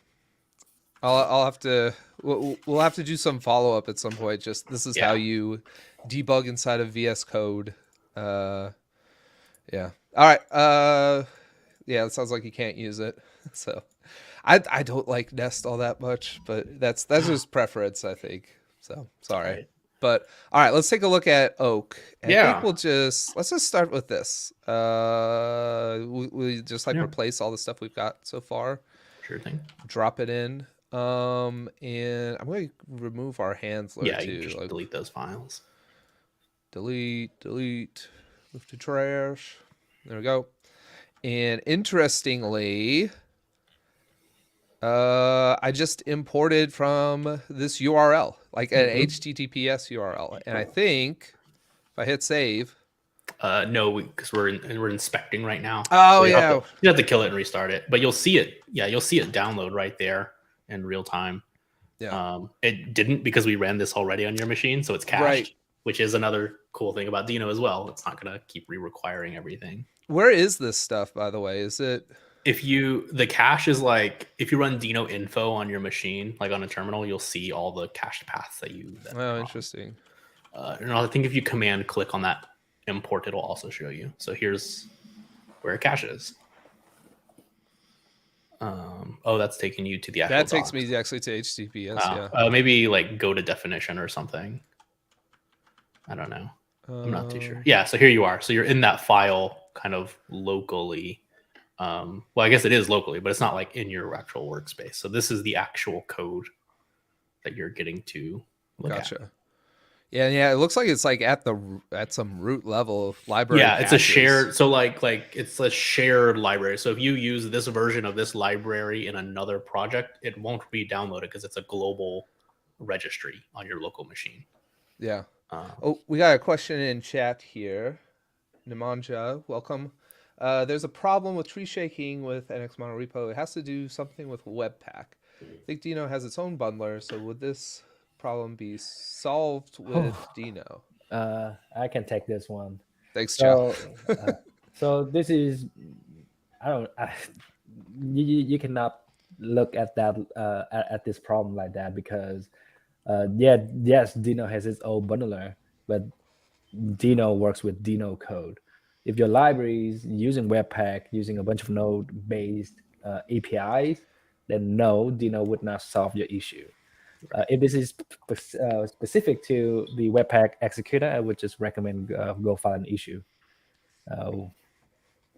I'll have to. We'll have to do some follow up at some point. Just this is how you debug inside of VS Code. Yeah. All right. Yeah. It sounds like you can't use it. So, I don't like Nest all that much, but that's just preference, I think. So sorry. Right. But all right, let's take a look at Oak. And I think let's just start with this. We just replace all the stuff we've got so far. Sure thing. Drop it in. And I'm going to remove our Hansler too. You just delete those files. Delete, move to trash. There we go. And interestingly, I just imported from this URL, like an HTTPS URL. And I think if I hit save. No, because we're inspecting right now. Oh, so yeah. You have to kill it and restart it. But you'll see it. Yeah, you'll see it download right there in real time. Yeah. It didn't because we ran this already on your machine, so it's cached, which is another cool thing about Deno as well. It's not going to keep re-requiring everything. Where is this stuff, by the way? Is it... The cache is like, if you run Deno info on your machine, like on a terminal, you'll see all the cached paths that you... interesting. And I think if you command click on that import, it'll also show you. So here's where it caches. That's taking you to the actual That takes docs. me actually to HTTPS. Maybe like go to definition or something. I don't know. I'm not too sure. Yeah, so here you are. So you're in that file kind of locally. Well, I guess it is locally, but it's not like in your actual workspace. So this is the actual code that you're getting to look at. Yeah. It looks like it's like at some root level library. Yeah, it's a patches. shared. So like it's a shared library. So if you use this version of this library in another project, it won't re-download it because it's a global registry on your local machine. Yeah. Uh, Oh, we got a question in chat here. Nemanja, welcome. There's a problem with tree shaking with NX monorepo. It has to do something with Webpack. I think Deno has its own bundler, so would this problem be solved with Deno? I can take this one. Thanks, Chow. So this is, I don't, you cannot look at that at this problem like that, because yes, Deno has its own bundler, but Deno works with Deno code. If your library is using Webpack, using a bunch of node-based APIs, then no, Deno would not solve your issue. If this is specific to the Webpack executor, I would just recommend go file an issue.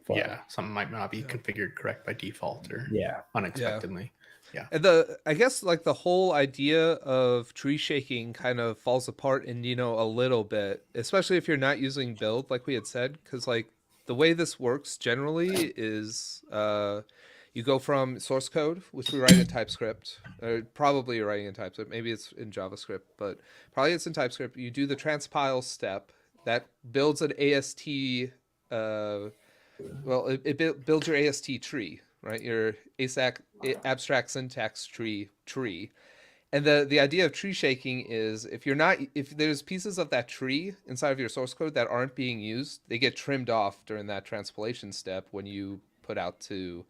Yeah, something might not be configured correct by default or unexpectedly. Yeah. And I guess like the whole idea of tree shaking kind of falls apart in Deno a little bit, especially if you're not using build like we had said, because like the way this works generally is you go from source code, which we write in TypeScript, or probably you're writing in TypeScript, maybe it's in JavaScript, but probably it's in TypeScript. You do the transpile step that builds an AST, it builds your AST tree, right? Your abstract syntax tree. And the idea of tree shaking is if there's pieces of that tree inside of your source code that aren't being used, they get trimmed off during that transpilation step when you put out to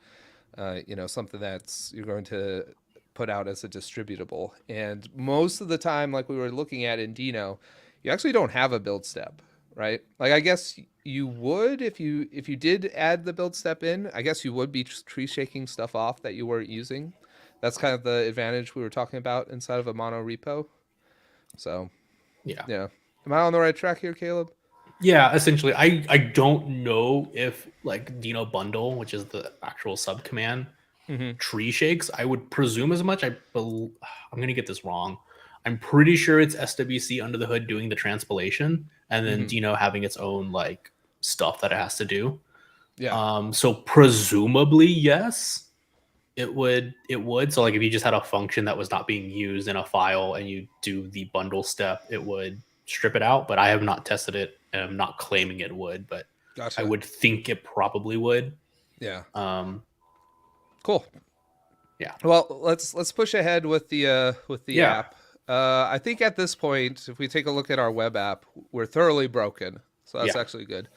something that's you're going to put out as a distributable. And most of the time, like we were looking at in Deno, you actually don't have a build step, right? Like I guess you would if you did add the build step in. I guess you would be tree shaking stuff off that you weren't using. That's kind of the advantage we were talking about inside of a mono repo. So yeah. Am I on the right track here, Caleb? Yeah, essentially. I don't know if like Deno bundle, which is the actual subcommand, tree shakes. I would presume as much. I'm gonna get this wrong. I'm pretty sure it's SWC under the hood doing the transpilation, and then Deno having its own like stuff that it has to do. Yeah. So presumably yes, it would. So like if you just had a function that was not being used in a file and you do the bundle step, it would strip it out. But I have not tested it, and I'm not claiming it would, but Gotcha. I would think it probably would. Yeah. Cool. Yeah. Well, let's push ahead with the app. I think at this point, if we take a look at our web app, we're thoroughly broken. So that's actually good.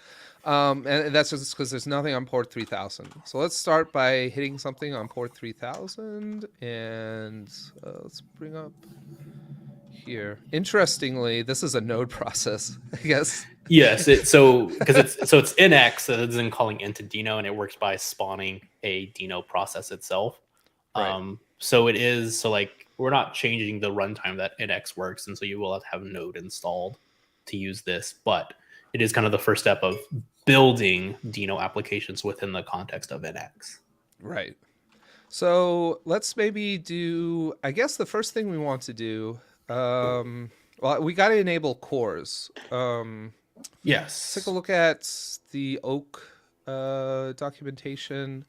And that's just because there's nothing on port 3000. So let's start by hitting something on port 3000, and let's bring up here. Interestingly, this is a node process, I guess. Yes, it's NX that is then calling into Deno, and it works by spawning a Deno process itself. Right. So it is like we're not changing the runtime that NX works, and so you will have node installed to use this, but it is kind of the first step of building Deno applications within the context of NX. Right. So let's maybe do, I guess the first thing we want to do, well, we got to enable cores. Yes. Take a look at the Oak documentation.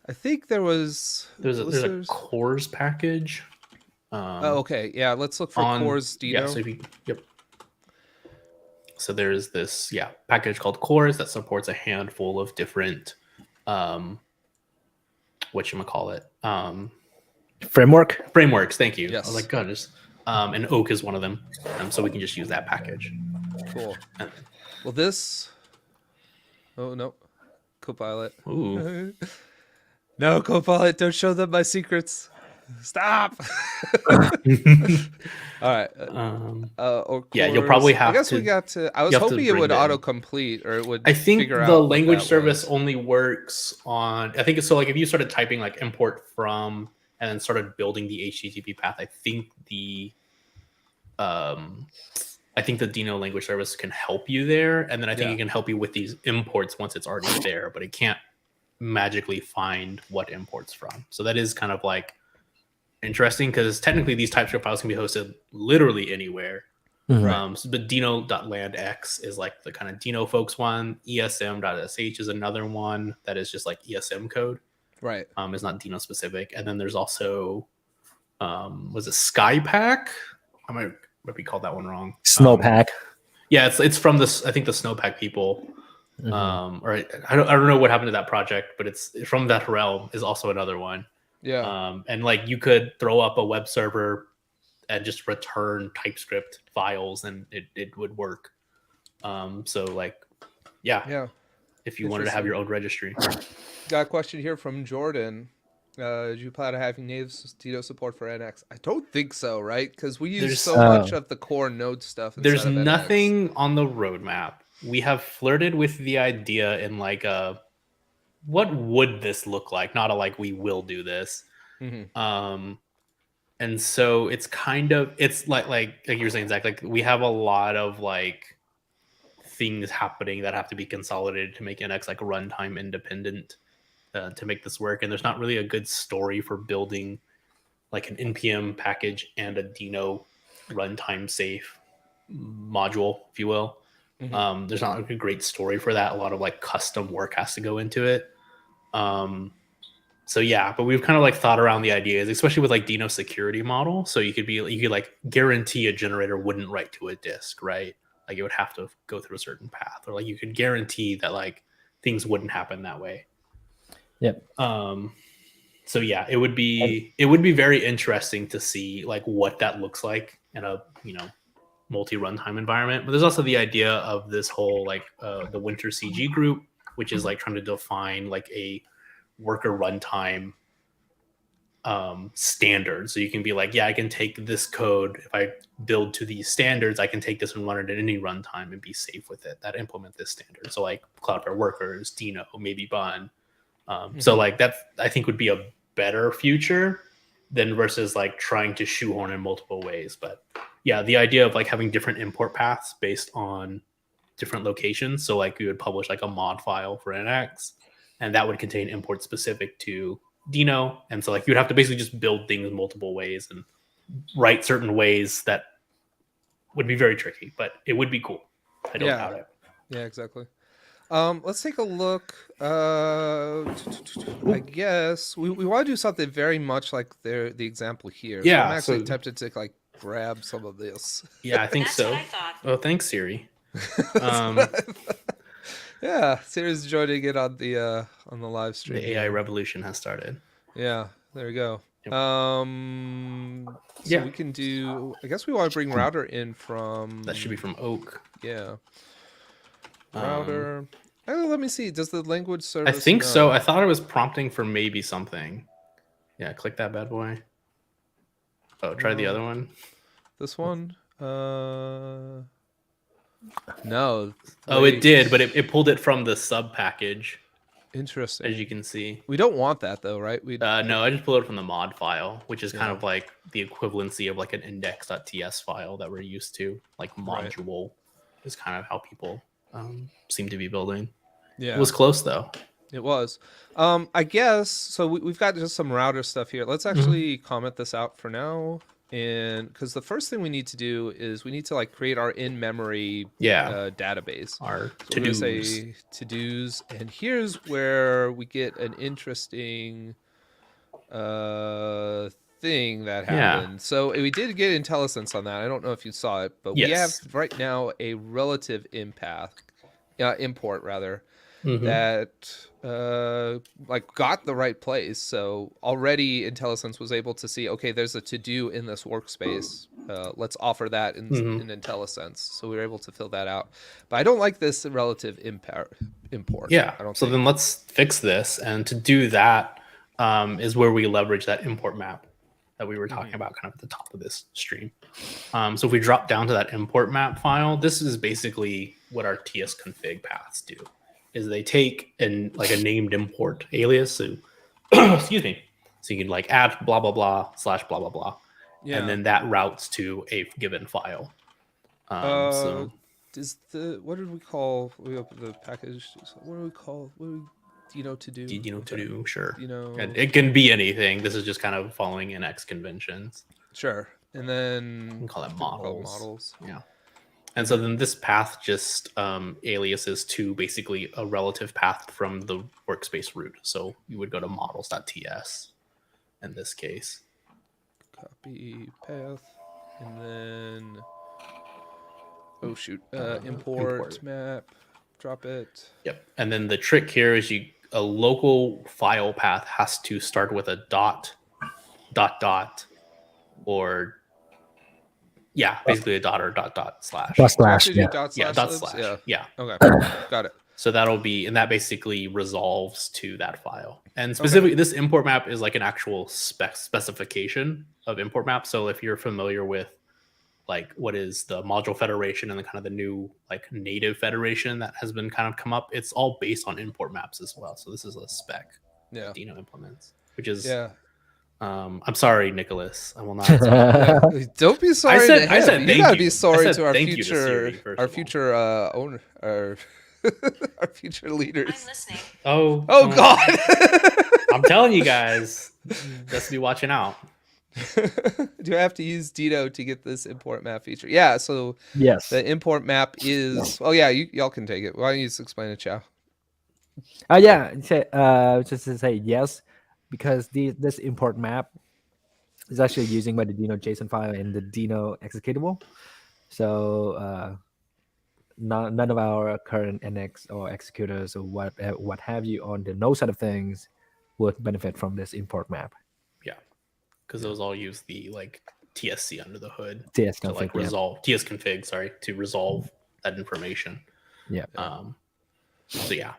I think there's a cores package. Okay. Yeah. Let's look for cores Deno. Yeah, so there's this package called cores that supports a handful of different frameworks. Thank you. Yes. I was like, God, and Oak is one of them. So we can just use that package. Cool. Well, this. Oh no, Copilot. Ooh. No, Copilot, don't show them my secrets. Stop. All right. You'll probably have to. I guess we got to. I was hoping it would autocomplete, or it would. I think figure the out language service only works on. I think it's so like if you started typing like import from and then started building the HTTP path. I think the Deno language service can help you there, and then I think it can help you with these imports once it's already there, but it can't magically find what imports from. So that is kind of like interesting because technically these TypeScript files can be hosted literally anywhere. Right. But Deno.landx is like the kind of Deno folks one. ESM.sh is another one that is just like ESM code. Right. It's not Deno specific. And then there's also was it Skypack? I might be called that one wrong. Snowpack. Yeah, it's from this. I think the Snowpack people. Or I don't know what happened to that project, but it's from that realm is also another one. Yeah. And like you could throw up a web server and just return TypeScript files, and it would work. So like, Yeah. if you wanted to have your own registry. Got a question here from Jordan. Do you plan on having native Deno support for NX? I don't think so, right? Because we use There's- so much of the core Node stuff. There's inside of NX. nothing on the roadmap. We have flirted with the idea in like a what would this look like? Not a like we will do this. And so it's kind of it's like you were saying, Zach, like we have a lot of like things happening that have to be consolidated to make NX like runtime independent to make this work. And there's not really a good story for building like an npm package and a Deno runtime safe module, if you will. There's not like a great story for that. A lot of like custom work has to go into it. So yeah, but we've kind of like thought around the ideas, especially with like Deno security model. So you could like guarantee a generator wouldn't write to a disk, right? Like it would have to go through a certain path, or like you could guarantee that like things wouldn't happen that way. Yep. So yeah, it would be very interesting to see like what that looks like in a multi-runtime environment. But there's also the idea of this whole like the Winter CG group, which is like trying to define like a worker runtime standard. So you can be like, yeah, I can take this code. If I build to these standards, I can take this and run it at any runtime and be safe with it that implement this standard. So like Cloudflare Workers, Deno, maybe Bun. So like that I think would be a better future than versus like trying to shoehorn in multiple ways. But yeah, the idea of like having different import paths based on different locations. So like you would publish like a mod file for NX, and that would contain imports specific to Deno. And so like you'd have to basically just build things multiple ways and write certain ways that would be very tricky, but it would be cool. I don't doubt it. Yeah, exactly. Let's take a look. I guess we want to do something very much like the example here. So Yeah, I'm actually tempted to like grab some of this. Yeah, I think That's so. what I thought. Oh, thanks, Siri. Yeah, Siri's joining in on the live stream. The AI revolution has started. Yeah, there we go. Yep. So we can do. I guess we want to bring router in from. That should be from Oak. Yeah. Router. Oh, let me see. Does the language I service? think know? so. I thought it was prompting for maybe something. Yeah, click that bad boy. Oh, try the other one. This one? No. Oh, it did, but it pulled it from the sub package, Interesting. as you can see. We don't want that though, right? We No, I just pulled it from the mod file, which is kind of like the equivalency of like an index.ts file that we're used to. Like module is kind of how people seem to be building. Yeah. It was close though. It was. I guess so. We've got just some router stuff here. Let's actually comment this out for now, and because the first thing we need to do is we need to like create our in-memory database. Our So to we're gonna dos. say to-dos, and here's where we get an interesting thing that happened. So we did get IntelliSense on that. I don't know if you saw it, but we have right now a relative import rather. That like got the right place. So already IntelliSense was able to see, okay, there's a to-do in this workspace. Let's offer that in IntelliSense. So we were able to fill that out. But I don't like this relative import. Yeah. I don't So then let's fix this. And to do that is where we leverage that import map that we were talking about kind of at the top of this stream. So if we drop down to that import map file, this is basically what our TS config paths do. Is they take like a named import alias, so excuse me, so you can like add blah blah blah / blah blah blah, and then that routes to a given file. So is what did we call? We opened the package. What do we call? What do we Deno to do? Deno to do, sure. And it can be anything. This is just kind of following NX conventions. Sure, and then We can call it models. Models. Yeah. And so then this path just aliases to basically a relative path from the workspace root. So you would go to models.ts in this case. Copy path, and then oh shoot, import map, drop it. Yep. And then the trick here is a local file path has to start with a dot, or basically a dot or dot slash. Dot slash, Do yeah. dot slash Yeah, dot libs? slash. Yeah. Okay, got it. So that'll be, and that basically resolves to that file. And specifically, this import map is like an actual specification of import map. So if you're familiar with like what is the module federation and the kind of the new like native federation that has been kind of come up, it's all based on import maps as well. So this is a spec Deno implements, which is I'm sorry, Nicholas. I will not. Don't be sorry. I said you gotta be sorry to our thank future, you to Siri, our future owner, our our future leaders. I'm listening. Oh God! I'm telling you guys, just be watching out. Do I have to use Deno to get this import map feature? Yeah. So Yes. the import map is. Oh yeah, y'all can take it. Why don't you just explain it, Chow? Just to say yes, because this import map is actually using by the Deno JSON file and the Deno executable. So none of our current NX or executors or what have you on the node side of things would benefit from this import map. Yeah, because those all use the like TSC under the hood TS to like resolve TS config. Sorry, to resolve that information. Yeah. So yeah.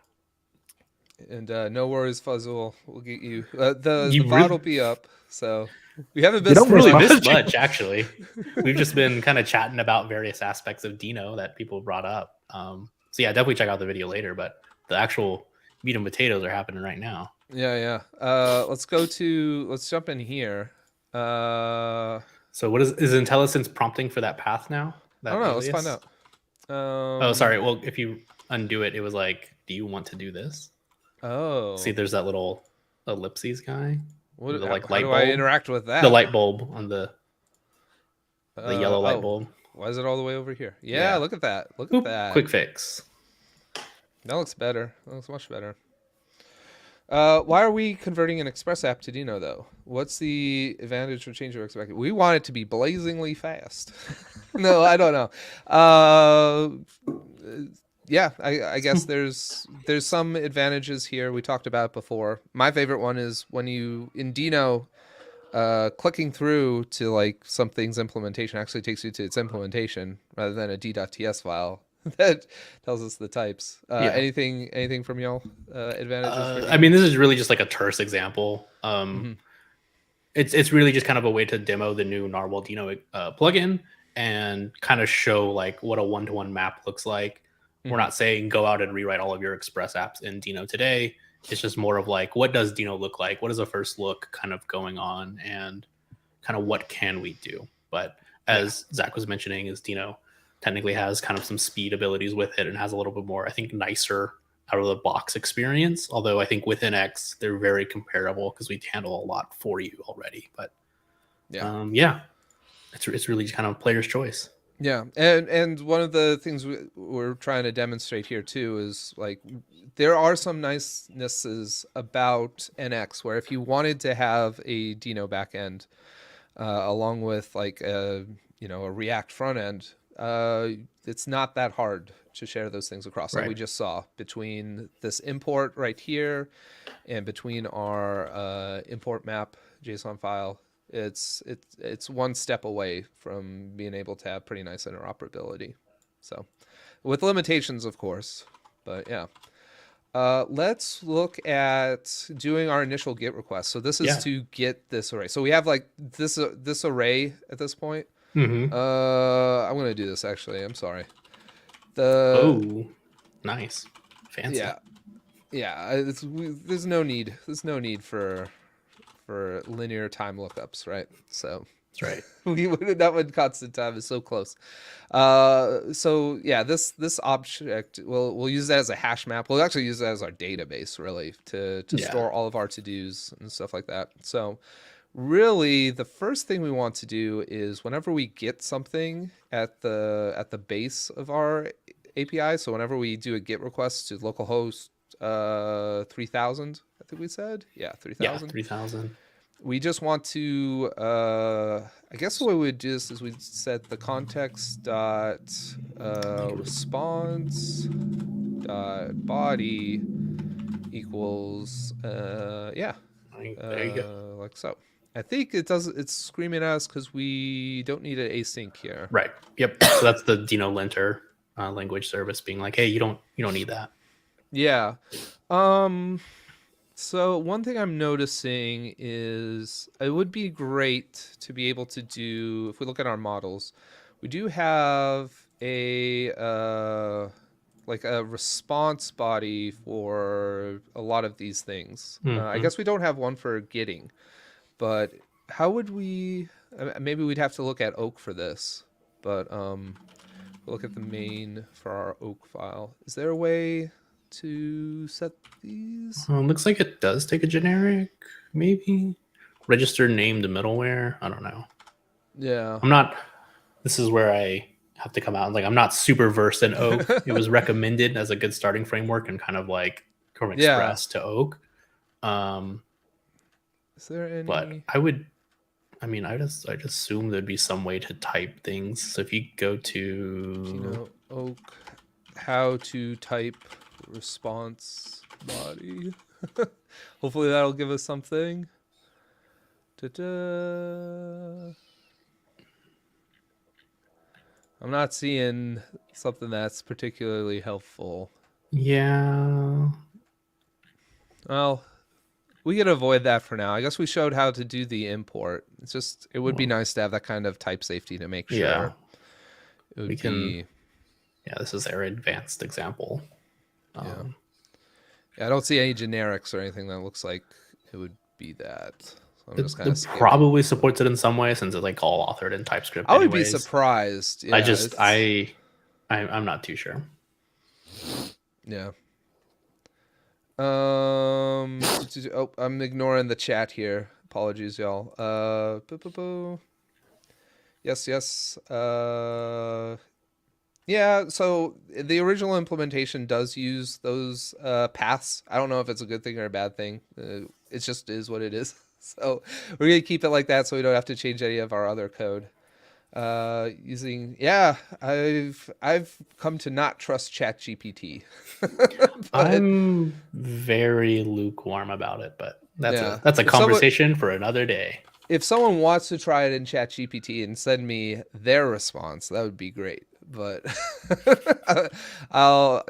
And no worries, Fuzzle. We'll get you. The You bot really- will be up. So we haven't You don't missed really much. This much actually. We've just been kind of chatting about various aspects of Deno that people brought up. So yeah, definitely check out the video later. But the actual meat and potatoes are happening right now. Yeah. Let's jump in here. So what is IntelliSense prompting for that path now? I don't know. Let's find out. Oh, sorry. Well, if you undo it, it was like, do you want to do this? Oh. See, there's that little ellipses guy. What, the, like, how light do I bulb? interact with that? The light bulb on the yellow light oh. bulb. Why is it all the way over here? Yeah. Look at that. Look at that. Quick fix. That looks better. That looks much better. Why are we converting an Express app to Deno though? What's the advantage or change we're expecting? We want it to be blazingly fast. No, I don't know. Yeah, I guess there's some advantages here. We talked about it before. My favorite one is when you in Deno, clicking through to like something's implementation actually takes you to its implementation rather than a d.ts file that tells us the types. Anything from y'all? Advantages? I mean, this is really just like a terse example. Mm-hmm. It's really just kind of a way to demo the new Narwhal Deno plugin and kind of show like what a one-to-one map looks like. We're not saying go out and rewrite all of your Express apps in Deno today. It's just more of like, what does Deno look like? What is a first look kind of going on, and kind of what can we do? But as Zach was mentioning, is Deno technically has kind of some speed abilities with it and has a little bit more, I think, nicer out of the box experience. Although I think with NX, they're very comparable because we handle a lot for you already. But it's really kind of player's choice. Yeah, and one of the things we're trying to demonstrate here too is like there are some nicenesses about NX where if you wanted to have a Deno backend along with like a React front end, it's not that hard to share those things across. Like we just saw between this import right here and between our import map JSON file. It's one step away from being able to have pretty nice interoperability. So with limitations, of course, but yeah. Let's look at doing our initial GET request. So this is to get this array. So we have like this array at this point. I'm going to do this actually. I'm sorry. Oh, nice. Fancy. Yeah. There's no need. There's no need for linear time lookups, right? So that's right. That one constant time is so close. So yeah, this object we'll use that as a hash map. We'll actually use that as our database really to store all of our to-dos and stuff like that. So really the first thing we want to do is whenever we get something at the base of our API, so whenever we do a GET request to localhost 3000, I think we said, yeah, Yeah, 3000. 3000. We just want to I guess the way we would do this is we'd set the context dot response dot body equals yeah, There you go. like so. I think it does. It's screaming at us because we don't need an async here. Right. Yep. So that's the Deno linter language service being like, hey, you don't need that. Yeah. So one thing I'm noticing is it would be great to be able to do, if we look at our models, we do have a like a response body for a lot of these things. I guess we don't have one for getting, but how would we? Maybe we'd have to look at Oak for this, but look at the main for our Oak file. Is there a way to set these? Looks like it does take a generic, maybe register named middleware. I don't know. Yeah. I'm not. This is where I have to come out. Like, I'm not super versed in Oak. It was recommended as a good starting framework and kind of like Chrome Express to Oak. Is there any? But I would. I mean, I'd assume there'd be some way to type things. So if you go to Oak, how to type response body. Hopefully that'll give us something. Ta-da. I'm not seeing something that's particularly helpful. Yeah. Well, we can avoid that for now. I guess we showed how to do the import. It's just, it would be nice to have that kind of type safety to make sure. It would be. Yeah, this is their advanced example. Yeah, I don't see any generics or anything that looks like it would be that. So I'm just kind of probably supports it in some way since it's like all authored in TypeScript. I would be surprised. Yeah, I'm not too sure. Yeah. Oh, I'm ignoring the chat here. Apologies, y'all. Yes. Yeah, so the original implementation does use those paths. I don't know if it's a good thing or a bad thing. It just is what it is. So we're gonna keep it like that, so we don't have to change any of our other code. I've come to not trust ChatGPT. I'm very lukewarm about it, but that's a If conversation for another day. If someone wants to try it in ChatGPT and send me their response, that would be great. But I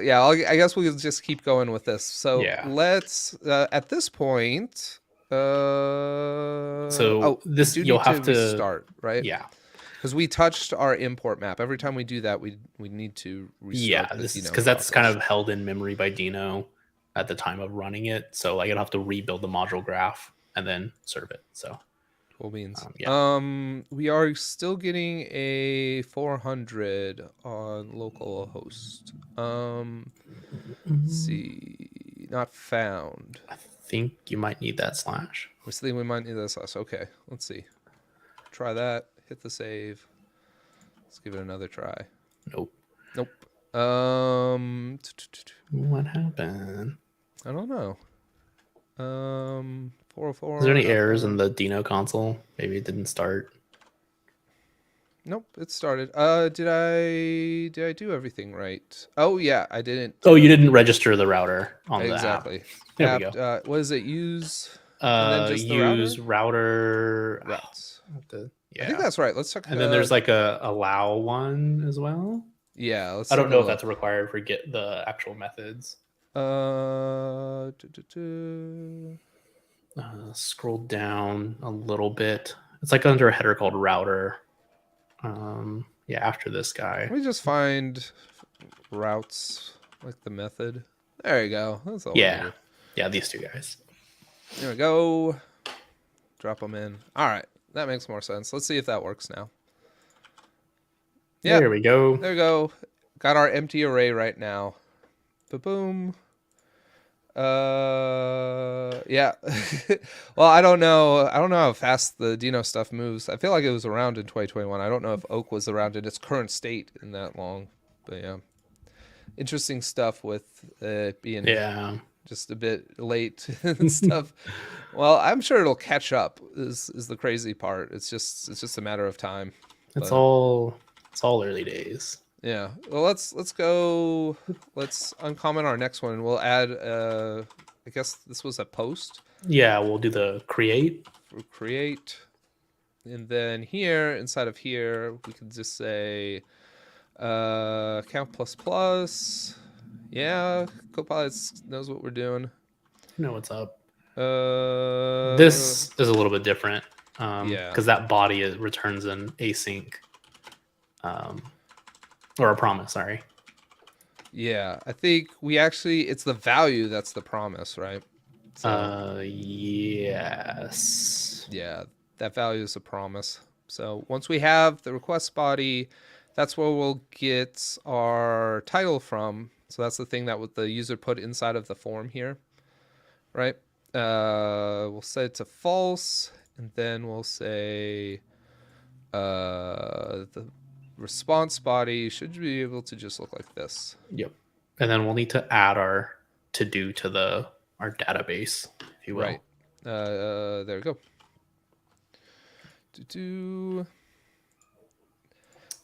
guess we'll just keep going with this. So let's at this point. You'll have to start, right? Yeah. Because we touched our import map. Every time we do that, we need to restart. Yeah, because that's kind of held in memory by Deno at the time of running it. So like, you'll have to rebuild the module graph and then serve it. So cool beans. We are still getting a 400 on localhost. Let's see, not found. I think you might need that slash. We think we might need that slash. Okay, let's see. Try that. Hit the save. Let's give it another try. Nope. What happened? I don't know. 404. Is there any errors in the Deno console? Maybe it didn't start. Nope, it started. Did I do everything right? Oh yeah, I didn't. Oh, you didn't register the router on the app. Exactly. There we go. What does it use? Use router. Routes. Yeah. I think that's right. Let's check. And then there's like a allow one as well. Yeah. I don't know if that's required for get the actual methods. Scroll down a little bit. It's like under a header called router. After this guy. Let me just find routes, like the method. There you go. That's all. Yeah, these two guys. There we go. Drop them in. All right, that makes more sense. Let's see if that works now. Yeah, there we go. There we go. Got our empty array right now. Boom. Yeah. Well, I don't know. I don't know how fast the Deno stuff moves. I feel like it was around in 2021. I don't know if Oak was around in its current state in that long, but yeah, interesting stuff with it being Yeah. just a bit late and stuff. Well, I'm sure it'll catch up. Is the crazy part? It's just a matter of time. It's But all early days. yeah. Well, let's go. Let's uncomment our next one. We'll add. I guess this was a post Yeah, we'll do the create. for create, and then here inside of here we can just say count plus plus. Yeah, Copilot knows what we're doing. You know what's up. Uh, This is a little bit different. Yeah. Because that body returns an async, or a promise. Sorry. Yeah, I think we actually it's the value that's the promise, right? So Yes. yeah, that value is a promise. So once we have the request body, that's where we'll get our title from. So that's the thing that the user put inside of the form here, right? We'll set it to false, and then we'll say the response body should be able to just look like this. Yep. And then we'll need to add our to do to our database, if you will. Right. There we go.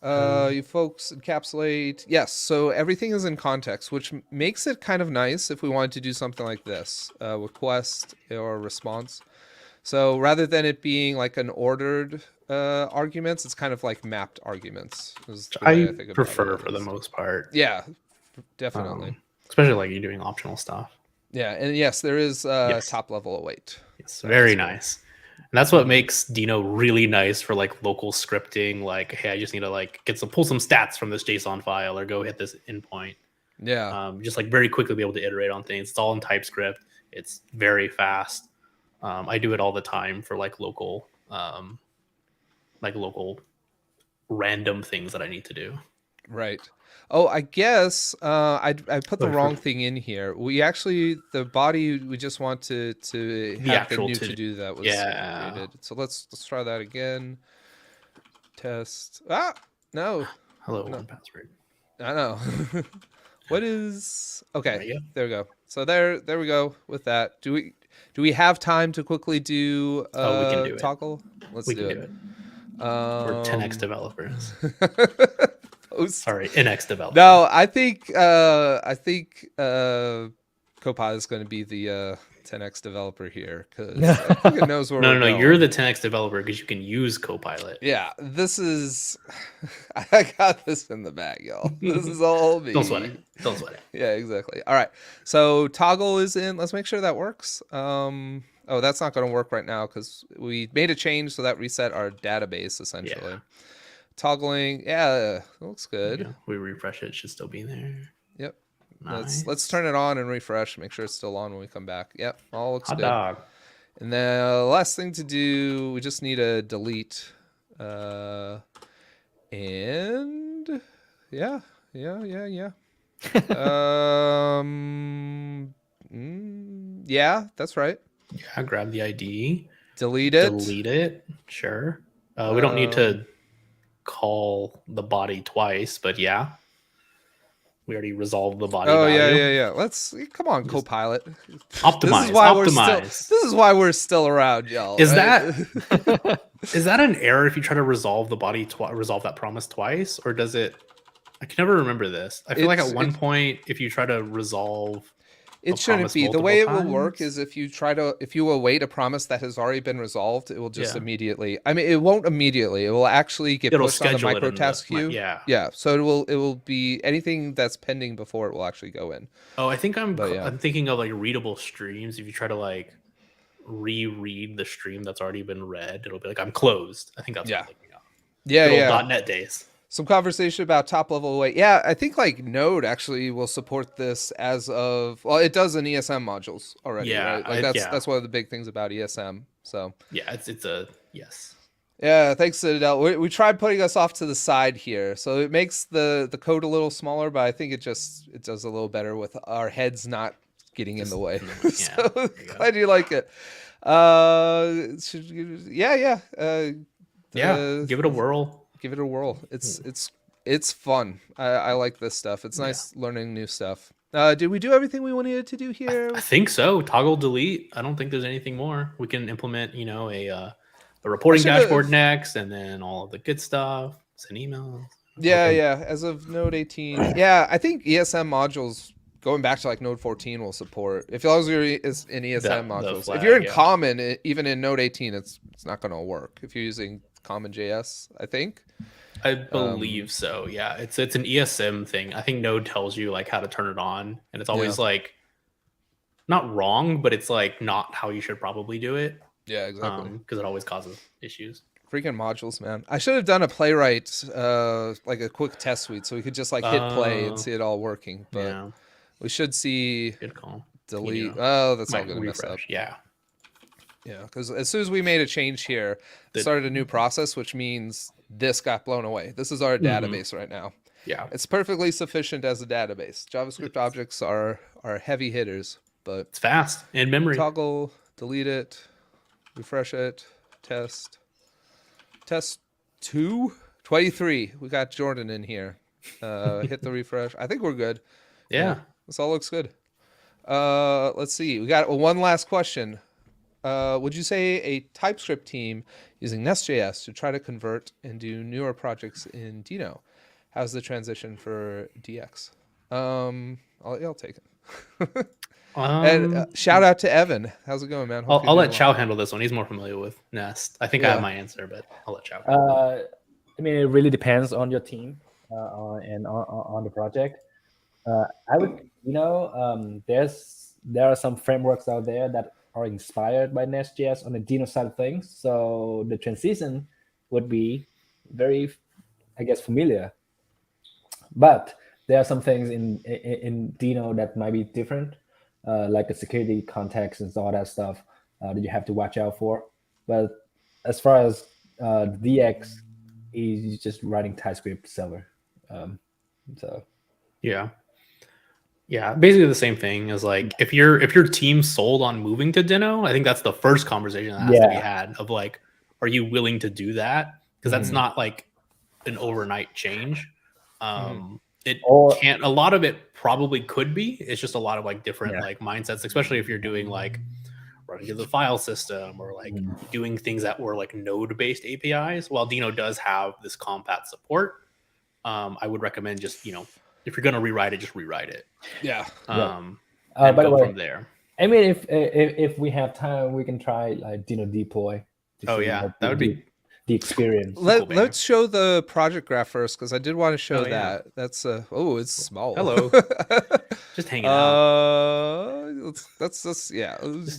You folks encapsulate. Yes, so everything is in context, which makes it kind of nice if we wanted to do something like this, request or response. So rather than it being like an ordered arguments, it's kind of like mapped arguments. Is the way I think about prefer it for the is. most part. Yeah, definitely. Especially like you're doing optional stuff. Yeah, and yes, there is Yes. top level await. Yes, So very that's cool. nice. And that's what makes Deno really nice for like local scripting. Like, hey, I just need to like pull some stats from this JSON file or go hit this endpoint. Yeah. Just like very quickly be able to iterate on things. It's all in TypeScript. It's very fast. I do it all the time for like local random things that I need to do. Right. Oh, I guess I put the wrong thing in here. We actually the body we just want to have the actual new to do that was created. So let's try that again. Test. Ah, no. Hello, No. one password. I know. What is okay? There There you we go. So there we go with that. Do we have time to quickly do we can do it. toggle? Let's We do can it. do it. We're 10x developers. Post. Sorry, NX developer. No, I think Copilot is going to be the 10x developer here because I think it knows where No, we're going. you're the 10x developer because you can use Copilot. Yeah, this is I got this in the bag, y'all. This is all me. Don't sweat it. Don't sweat it. Yeah, exactly. All right, so toggle is in. Let's make sure that works. Oh, that's not going to work right now because we made a change, so that reset our database essentially. Yeah. Toggling, yeah, looks good. Yeah, we refresh it, it should still be there. Yep. Nice. Let's turn it on and refresh. Make sure it's still on when we come back. Yep, all looks Hot good. dog. And the last thing to do, we just need to delete. And yeah. Yeah, that's right. Yeah, grab the ID. Delete it. Delete it. Sure. We don't need to call the body twice, but yeah. We already resolved the body value. Yeah. Let's come on, Copilot. Optimize. This is why we're still around, y'all. Is right? is that an error if you try to resolve the body resolve that promise twice, or does it? I can never remember this. I feel like at one point, if you try to resolve, it shouldn't be. The way it will work is if you await a promise that has already been resolved, it will just immediately. I mean, it won't immediately. It will actually get pushed on the micro task queue. Yeah. So it will be anything that's pending before it will actually go in. Oh, I think I'm thinking of like readable streams. If you try to like reread the stream that's already been read, it'll be like I'm closed. I think that's what I'm thinking of. Yeah. .NET days. Some conversation about top level await. Yeah, I think like Node actually will support this as of it does in ESM modules already. Yeah, right? Like that's one of the big things about ESM. So yeah, it's a yes. Yeah, thanks, Citadel. We tried putting us off to the side here, so it makes the code a little smaller, but I think it does a little better with our heads not getting in Just the way. in the way, yeah, So there you go. glad you like it. Yeah. Yeah, give it a whirl. Give it a whirl. It's fun. I like this stuff. It's nice learning new stuff. Did we do everything we wanted to do here? I think so. Toggle delete. I don't think there's anything more. We can implement, a reporting dashboard next, and then all of the good stuff. Send emails. Yeah. As of Node 18, yeah, I think ESM modules going back to like Node 14 will support. If as long as you're in ESM modules, flag, if you're in yeah. Common, even in Node 18, it's not going to work. If you're using Common JS, I think. I believe so. Yeah, it's an ESM thing. I think Node tells you like how to turn it on, and it's always like not wrong, but it's like not how you should probably do it. Yeah, exactly. Because it always causes issues. Freaking modules, man! I should have done a playwright, like a quick test suite, so we could just like hit play and see it all working. But we should see good call. Delete. Oh, that's all Might gonna mess up. Yeah. Yeah, because as soon as we made a change here, it started a new process, which means this got blown away. This is our database right now. Yeah. It's perfectly sufficient as a database. JavaScript objects are heavy hitters, but it's fast in memory. Toggle, delete it, refresh it, test 2, 23. We got Jordan in here. Hit the refresh. I think we're good. Yeah. This all looks good. Let's see. We got one last question. Would you say a TypeScript team using Nest.js to try to convert and do newer projects in Deno? How's the transition for DX? I'll take it. And shout out to Evan. How's it going, man? I'll let Chow handle this one. He's more familiar with Nest. I think I have my answer, but I'll let Chow. I mean, it really depends on your team and on the project. I would, there are some frameworks out there that are inspired by Nest.js on the Deno side of things. So the transition would be very, I guess, familiar. But there are some things in Deno that might be different, like the security context and all that stuff that you have to watch out for. But as far as DX, is just writing TypeScript server. Yeah, basically the same thing as like if your team sold on moving to Deno, I think that's the first conversation that has to be had of like, are you willing to do that? Because that's not like an overnight change. A lot of it probably could be. It's just a lot of like different like mindsets, especially if you're doing like running to the file system or like doing things that were like node-based APIs. While Deno does have this compat support, I would recommend just if you're gonna rewrite it, just rewrite it. Yeah. And by the go way, from there. I mean, if we have time, we can try like Deno Deploy. That would be the experience. Let's show the project graph first because I did want to show that. That's it's small. Hello. Just hanging out. Let's just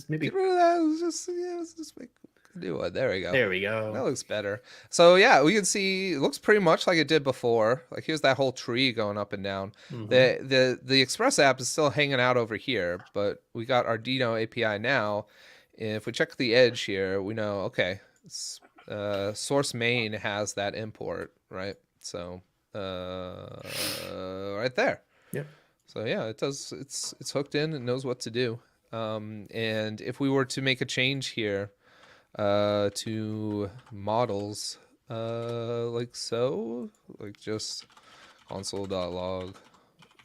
maybe get rid of that. Let's just make a new one. There we go. There we go. That looks better. So we can see it looks pretty much like it did before. Like here's that whole tree going up and down. The Express app is still hanging out over here, but we got our Deno API now. And if we check the edge here, we know okay. Source main has that import, right? So right there. Yep. So it does. It's hooked in and knows what to do. And if we were to make a change here to models, like so, like just console.log,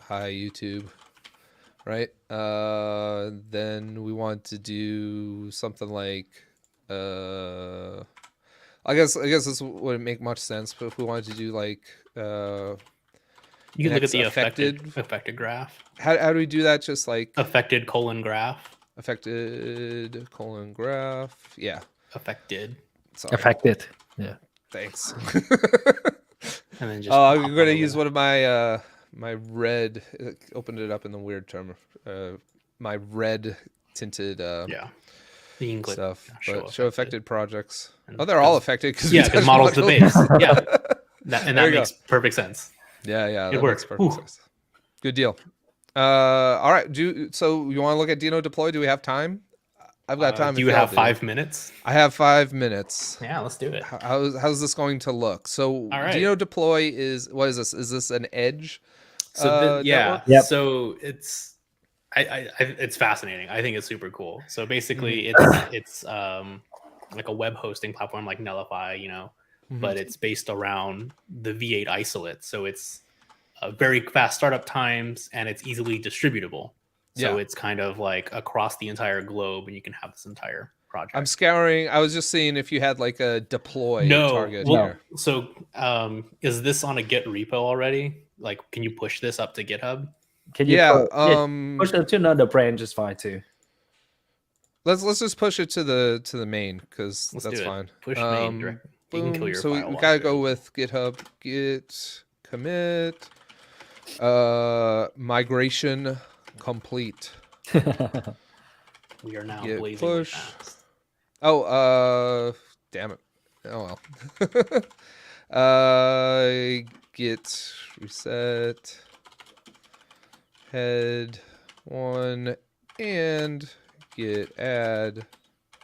hi YouTube, right? Then we want to do something like I guess this wouldn't make much sense, but if we wanted to do like you can look at the affected graph. How do we do that? Just like affected : graph. Affected : graph. Yeah. Affected. Sorry. Affected. Yeah. Thanks. And then just I'm gonna use one of my my red. Opened it up in the weird term. My red tinted. You can click stuff, show affected projects. And they're all affected because model's the base. Yeah, that makes perfect sense. Yeah, it works. Perfect sense. Good deal. All right. So you want to look at Deno Deploy? Do we have time? I've got time. Do you have 5 minutes? I have 5 minutes. Yeah, let's do it. How's this going to look? So Deno Deploy is what is this? Is this an edge? So Yep. So it's. it's fascinating. I think it's super cool. So basically, it's like a web hosting platform like Nullify, but it's based around the V8 isolate. So it's very fast startup times, and it's easily distributable. So Yeah. it's kind of like across the entire globe, and you can have this entire project. I'm scouring. I was just seeing if you had like a deploy target well, here. So is this on a Git repo already? Like, can you push this up to GitHub? Can you push it to another branch is fine too. Let's just push it to the main, because that's fine. Push main direct. You can kill your so we file gotta go launcher. with GitHub git commit migration complete. We are now Git blazing push. fast. Oh, damn it. Oh well. Git reset head 1 and git add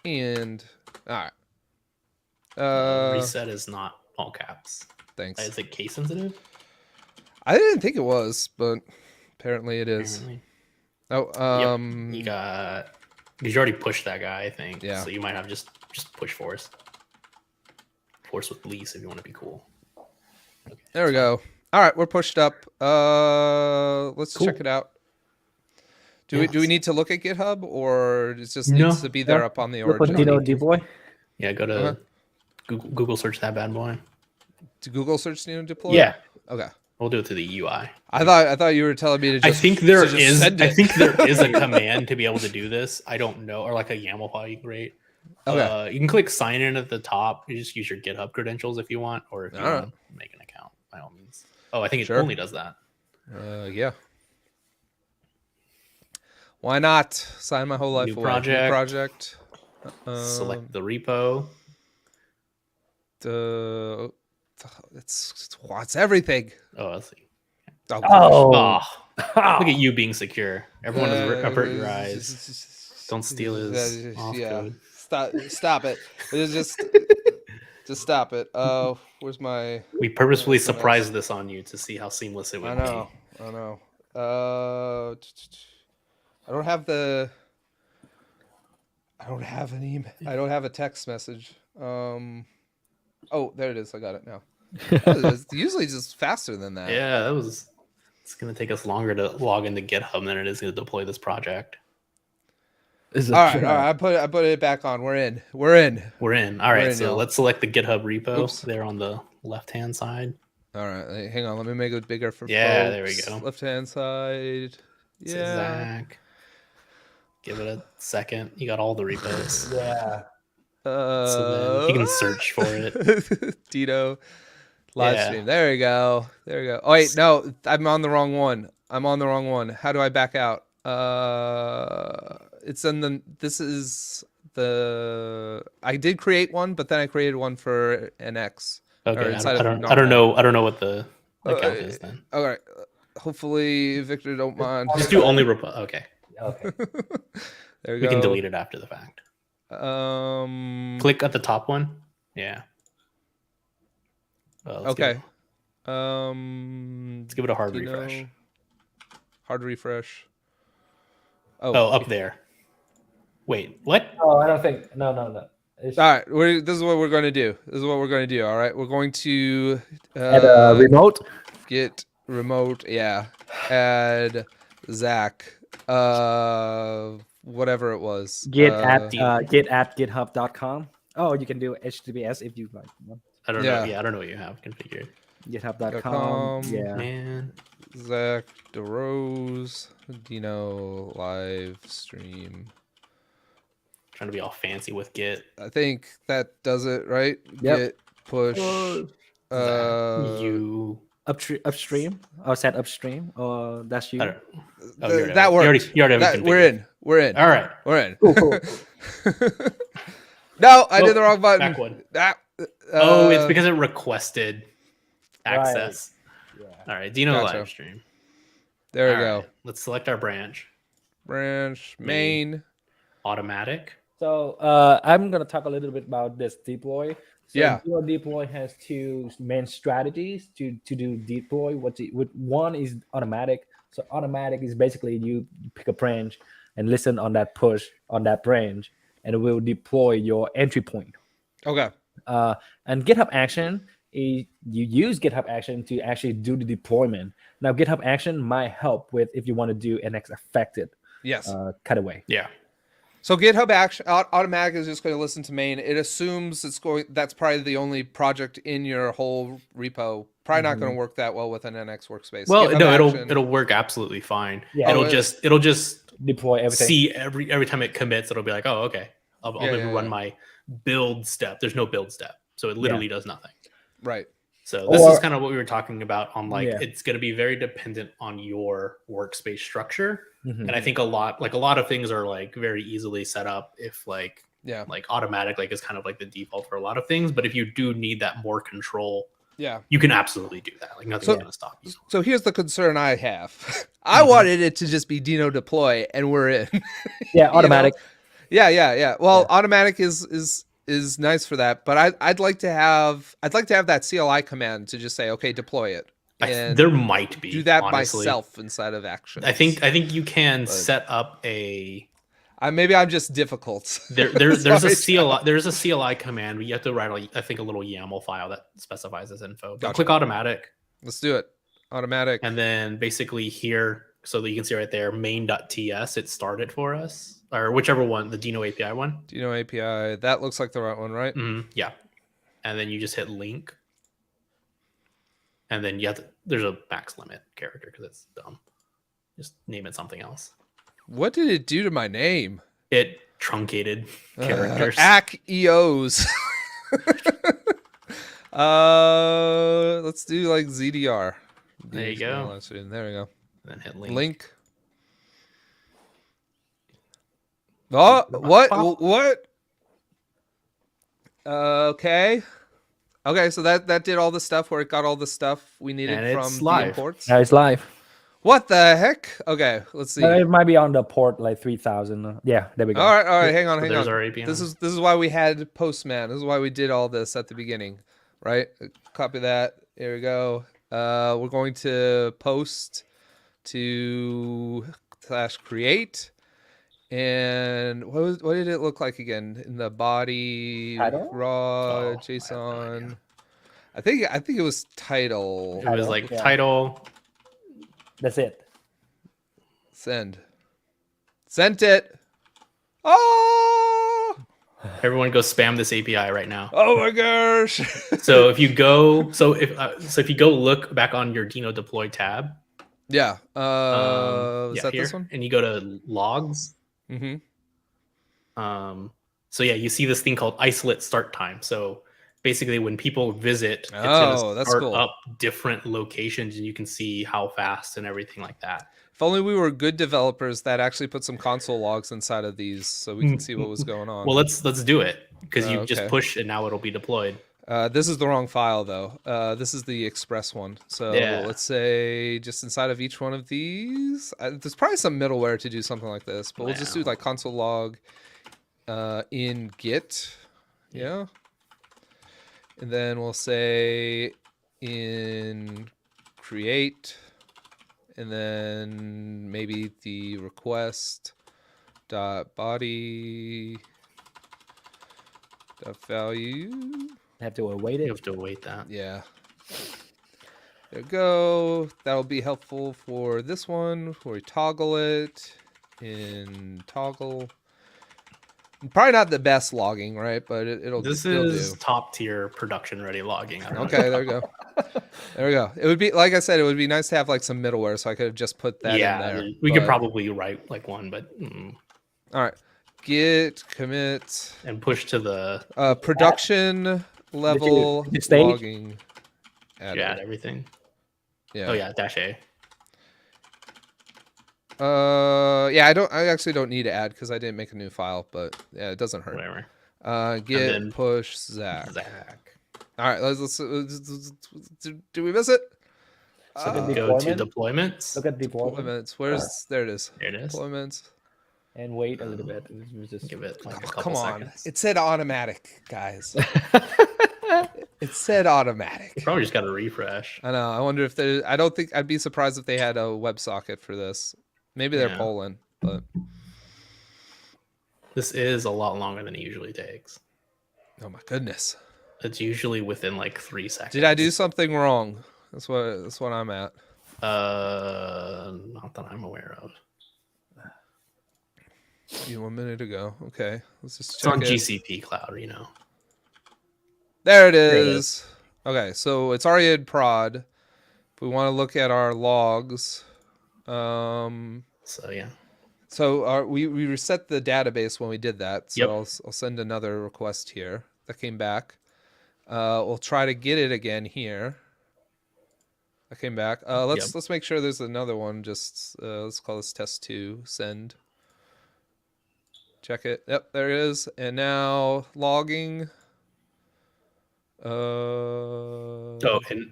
and all right. Reset is not all caps. Thanks. Is it case sensitive? I didn't think it was, but apparently it is. Apparently. Oh, You got, because you already pushed that guy, I think. Yeah. So you might have just push force. Force with lease if you want to be cool. Okay, there we go. All right, we're pushed up. Let's Cool. check it out. Do we need to look at GitHub, or it just No. needs to be there up on the Look what origin? Deno Deploy. Yeah, go to Google search that bad boy. To Google search Deno Deploy? Yeah. Okay. We'll do it through the UI. I thought you were telling me to just. I think there to just send I it. think there is a command to be able to do this. I don't know, or like a YAML file you can create. Okay. You can click sign in at the top. You just use your GitHub credentials if you want, or if you want to make an account, by all means. Oh, I think it only does that. Yeah. Why not? Sign my whole life New away. New project. Select the repo. It's everything. Oh, let's see. Oh. Look at you being secure. Everyone is avert your eyes. Don't steal his off code. Stop it. Just stop it. Oh, where's my? We purposefully surprised this on you to see how seamless it would be. I know. I don't have an email. I don't have a text message. Oh, there it is. I got it now. It's usually just faster than that. Yeah, it's going to take us longer to log into GitHub than it is going to deploy this project. All right. I put it back on. We're in. All right. So let's select the GitHub repo there on the left-hand side. All right. Hang on. Let me make it bigger for folks. There we go. Left-hand side. Yeah. Zach. Give it a second. You got all the repos. Yeah. So then you can search for it. Deno live stream. There we go. Oh wait, no, I'm on the wrong one. How do I back out? It's in the. This is the. I did create one, but then I created one for NX. Okay, I don't know what the account is then. All right. Hopefully, Victor don't mind. Just do only repo. Okay. There we go. We can delete it after the fact. Click at the top one. Yeah. Okay. Let's give it a hard refresh. Hard refresh. Oh, up there. Wait, what? Oh, I don't think. No. All right, this is what we're going to do. All right, we're going to add a remote. Get remote. Yeah. Add Zach. Whatever it was. Git at github.com. Oh, you can do HTTPS if you like. I don't know. Yeah, I don't know what you have configured. GitHub.com. Yeah. Man. Zach DeRose. Deno live stream. Trying to be all fancy with Git. I think that does it, right? Yep. Git push. You upstream. Or set upstream. Or that's you. That works. You already have it. We're in. All right. We're in. Cool. No, I did the wrong button. Back one. It's because it requested access. Right. Yeah. All right, Deno live stream. There we go. Right. Let's select our branch. Main. Automatic. So I'm gonna talk a little bit about this deploy. So Deno Deploy has two main strategies to do deploy. One is automatic. So automatic is basically you pick a branch and listen on that push on that branch, and it will deploy your entry point. Okay. And GitHub Action, you use GitHub Action to actually do the deployment. Now, GitHub Action might help with if you want to do NX affected Yes. cutaway. Yeah. So GitHub Action automatic is just going to listen to main. It assumes it's going. That's probably the only project in your whole repo. Probably not going to work that well with an NX workspace. Well, GitHub no, Action, it'll work absolutely fine. Yeah. It'll Oh, just Deploy everything. see every time it commits. It'll be like, oh, okay, I'll Yeah, maybe yeah, run yeah. my build step. There's no build step, so it literally does nothing. right. So this is Or- kind of what we were talking about on like Yeah. it's going to be very dependent on your workspace structure. Mhm. And I think a lot of things are like very easily set up if like Yeah. automatic like is kind of like the default for a lot of things. But if you do need that more control, Yeah. you can absolutely do that. Like nothing's So- going to stop you. So here's the concern I have. I wanted it to just be Deno Deploy, and we're in. Yeah, automatic. Yeah. Well, Yeah. automatic is nice for that, but I'd like to have that CLI command to just say, okay, deploy it, and There might be do that honestly. myself inside of Action. I think you can set up a maybe I'm just difficult. there's a Sorry, CLI there's a CLI command, but you have to write I think a little YAML file that specifies this info. But Gotcha. click automatic, Let's do it. Automatic. and then basically here, so that you can see right there, main.ts, it started for us, or whichever one, the Deno API one. Deno API. That looks like the right one, right? Yeah, and then you just hit link, and then you have to, there's a max limit character because it's dumb. Just name it something else. What did it do to my name? It truncated characters. AC EOs. Let's do like ZDR. There you go. There we go. Then hit link. Link. Oh, what? Okay. Okay, so that did all the stuff where it got all the stuff we needed And from it's the live. imports. Now it's live. What the heck? Okay, let's see. It might be on the port like 3000. Yeah, there we go. All right, hang on, So hang there's on. our API. This is why we had Postman. This is why we did all this at the beginning, right? Copy that. Here we go. We're going to post to /create, and what did it look like again in the body? Title? Raw Oh, I have no JSON. I think it was title. It was Title, like yeah. title. That's it. Send. Sent it. Oh! Everyone go spam this API right now. Oh my gosh! So if you go, if you go look back on your Deno Deploy tab, Yeah. Is that here, this one? and you go to logs. Mm-hmm. So yeah, you see this thing called isolate start time. So basically, when people visit, it's Oh, gonna that's start cool. up different locations, and you can see how fast and everything like that. If only we were good developers that actually put some console logs inside of these so we can see what was going on. Well, let's do it because you just Okay. push and now it'll be deployed. This is the wrong file though. This is the Express one. So Yeah. let's say just inside of each one of these, there's probably some middleware to do something like this, but we'll just do Wow. like console log in Git. Yeah. And then we'll say in create, and then maybe the request dot body dot value. Have to await You it. have to await that. Yeah. There we go. That'll be helpful for this one where we toggle it in toggle. Probably not the best logging, right? But it'll This it'll is do. top tier production ready logging. I don't know. Okay, there we go. There we go. It would be, like I said, it would be nice to have like some middleware, so I could have just put that Yeah, in there. we could but- probably write like one, but All right. Git commit and push to the production level did you stage? logging. add Added. everything. Yeah. Oh yeah, -A. Yeah, I actually don't need to add because I didn't make a new file, but yeah, it doesn't hurt. Whatever. Git then push Zach. Zach. All right, let's do we miss it? So the Go to deployment. deployments. Look at deployment Deployments. Where's there it is. There it is. Deployments. and wait a little bit. Just Give it like a Oh, couple come on. seconds. It said automatic, guys. It said automatic. Probably just got to refresh. I know. I wonder if there. I don't think I'd be surprised if they had a WebSocket for this. Maybe they're Yeah. Poland, but This is a lot longer than it usually takes. oh my goodness. It's usually within like 3 seconds. Did I do something wrong? That's what I'm at. Not that I'm aware of. 1 minute ago. Okay, let's just It's check on it. GCP Cloud, you know. There it There it is. Okay, so it's already in prod. If we want to look at our logs, So yeah. so we reset the database when we did that. So Yep. I'll send another request here. That came back. We'll try to get it again here. That came back. Let's make sure there's another one. Just let's call this test 2. Send. Check it. Yep, there it is. And now logging. Oh,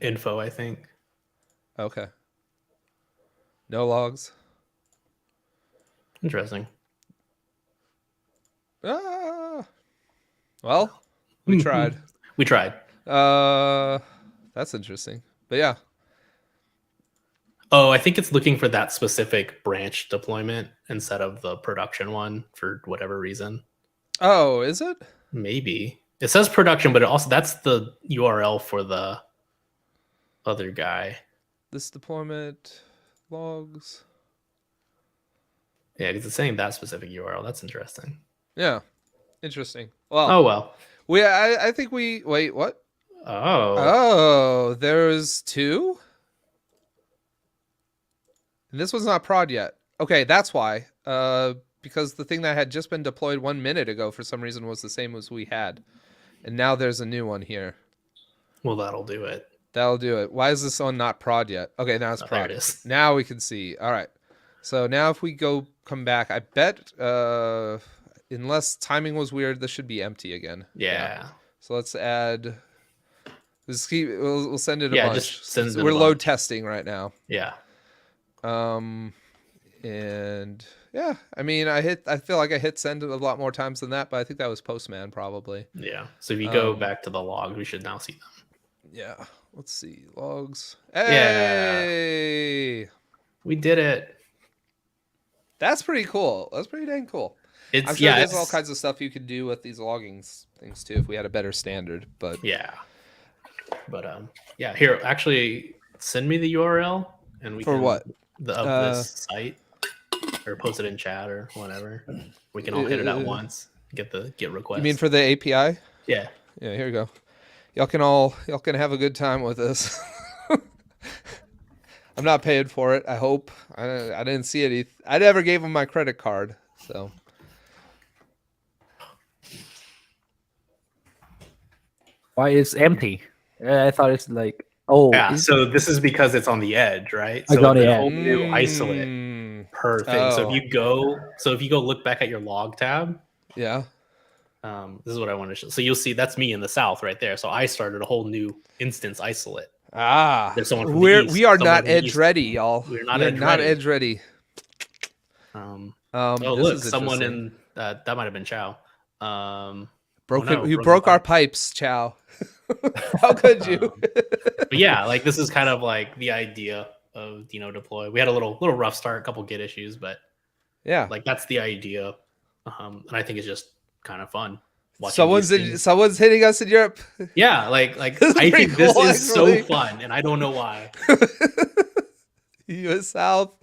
info, I think. Okay. No logs. Interesting. Ah. Well, we tried. We tried. That's interesting. But yeah. Oh, I think it's looking for that specific branch deployment instead of the production one for whatever reason. Oh, is it? Maybe. It says production, but it also that's the URL for the other guy. This deployment logs. Yeah, because it's saying that specific URL. That's interesting. Yeah. Interesting. Well, Oh well. I think we wait, what? Oh. Oh, there's 2? And this one's not prod yet. Okay, that's why. Because the thing that had just been deployed 1 minute ago for some reason was the same as we had. And now there's a new one here. Well, that'll do it. That'll do it. Why is this one not prod yet? Okay, now it's Oh, there prod. it is. Now we can see. All right. So now if we come back, I bet unless timing was weird, this should be empty again. Yeah. So let's add. We'll send it a Yeah, bunch. just send it a We're load bunch. testing right now. Yeah. And yeah, I mean, I feel like I hit send a lot more times than that, but I think that was Postman probably. Yeah. So if you go back to the log, we should now see them. Yeah. Let's see logs. Yeah. Hey, We did it. that's pretty cool. That's pretty dang cool. It's I'm sure yeah, there's all it's- kinds of stuff you could do with these logging things too if we had a better standard. But Yeah. But yeah, here actually send me the URL and we For can what? This site or post it in chat or whatever. We can all hit it at once. Get requests. you mean for the API? Yeah. Yeah, here we go. Y'all can have a good time with this. I'm not paying for it. I hope. I didn't see it. I never gave him my credit card, so. Why it's empty? I thought it's like Yeah, so this is because it's on the edge, right? I So got it, the yeah. whole new isolate per thing. So Oh. if you go look back at your log tab, Yeah. this is what I want to show. So you'll see that's me in the south right there. So I started a whole new instance isolate. Ah, There's someone from the we east, are someone not from the edge east. ready, y'all. We're not We are edge not ready. edge ready. Oh this look, is someone interesting. in that might have been Chow. You broke our pipes, Chow. How could you? But yeah, like this is kind of like the idea of Deno Deploy. We had a little rough start, a couple Git issues, but Yeah. like that's the idea. And I think it's just kind of fun. watching Someone's these things. someone's hitting us in Europe. Yeah, like This is I pretty think this cool, is actually. so fun, and I don't know why. U.S. South.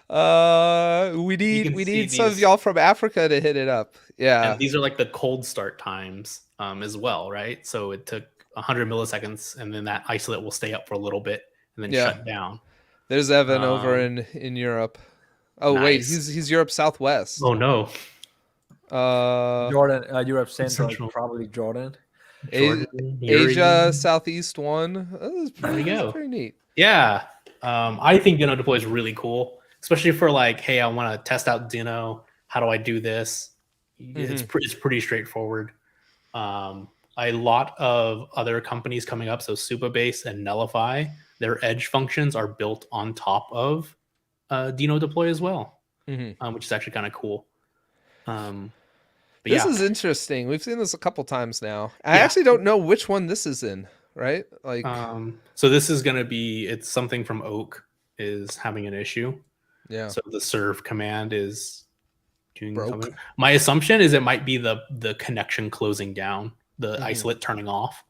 We can need see some of these- y'all from Africa to hit it up. Yeah. And these are like the cold start times as well, right? So it took 100 milliseconds, and then that isolate will stay up for a little bit and then Yeah. shut down. There's Evan over in Europe. Oh wait, Nice. he's Europe Southwest. Oh no, Jordan, Europe Central, Central. probably Jordan. Jordan, Yuri. Asia Southeast one. Oh, this is There we that's go. pretty neat. Yeah, I think Deno Deploy is really cool, especially for like, hey, I want to test out Deno. How do I do this? It's pretty straightforward. A lot of other companies coming up, so Supabase and Nullify, their edge functions are built on top of Deno Deploy as well, which is actually kind of cool. But This yeah, is interesting. We've seen this a couple times now. I Yeah. actually don't know which one this is in. right? Like, So this is going to be, it's something from Oak is having an issue. yeah, So the serve command is doing broke. something. My assumption is it might be the connection closing down, the Mhm. isolate turning off.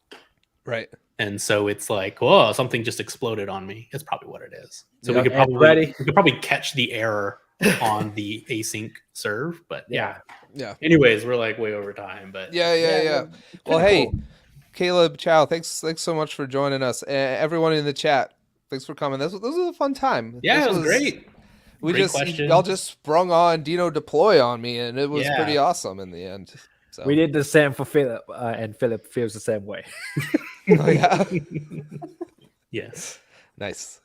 Right. And so it's like, oh, something just exploded on me. It's probably what it is. So Yeah. we And ready. could probably catch the error on the async serve. But yeah. Yeah. Anyways, we're like way over time. But Yeah. Well, Pretty hey, cool. Caleb, Chow, thanks so much for joining us. Everyone in the chat, thanks for coming. This was a fun time. yeah, This it was great. We Great just question. y'all just sprung on Deno Deploy on me, and it was Yeah. pretty awesome in the end. So We did the same for Philip, and Philip feels the same way. oh, yeah, Yes. nice.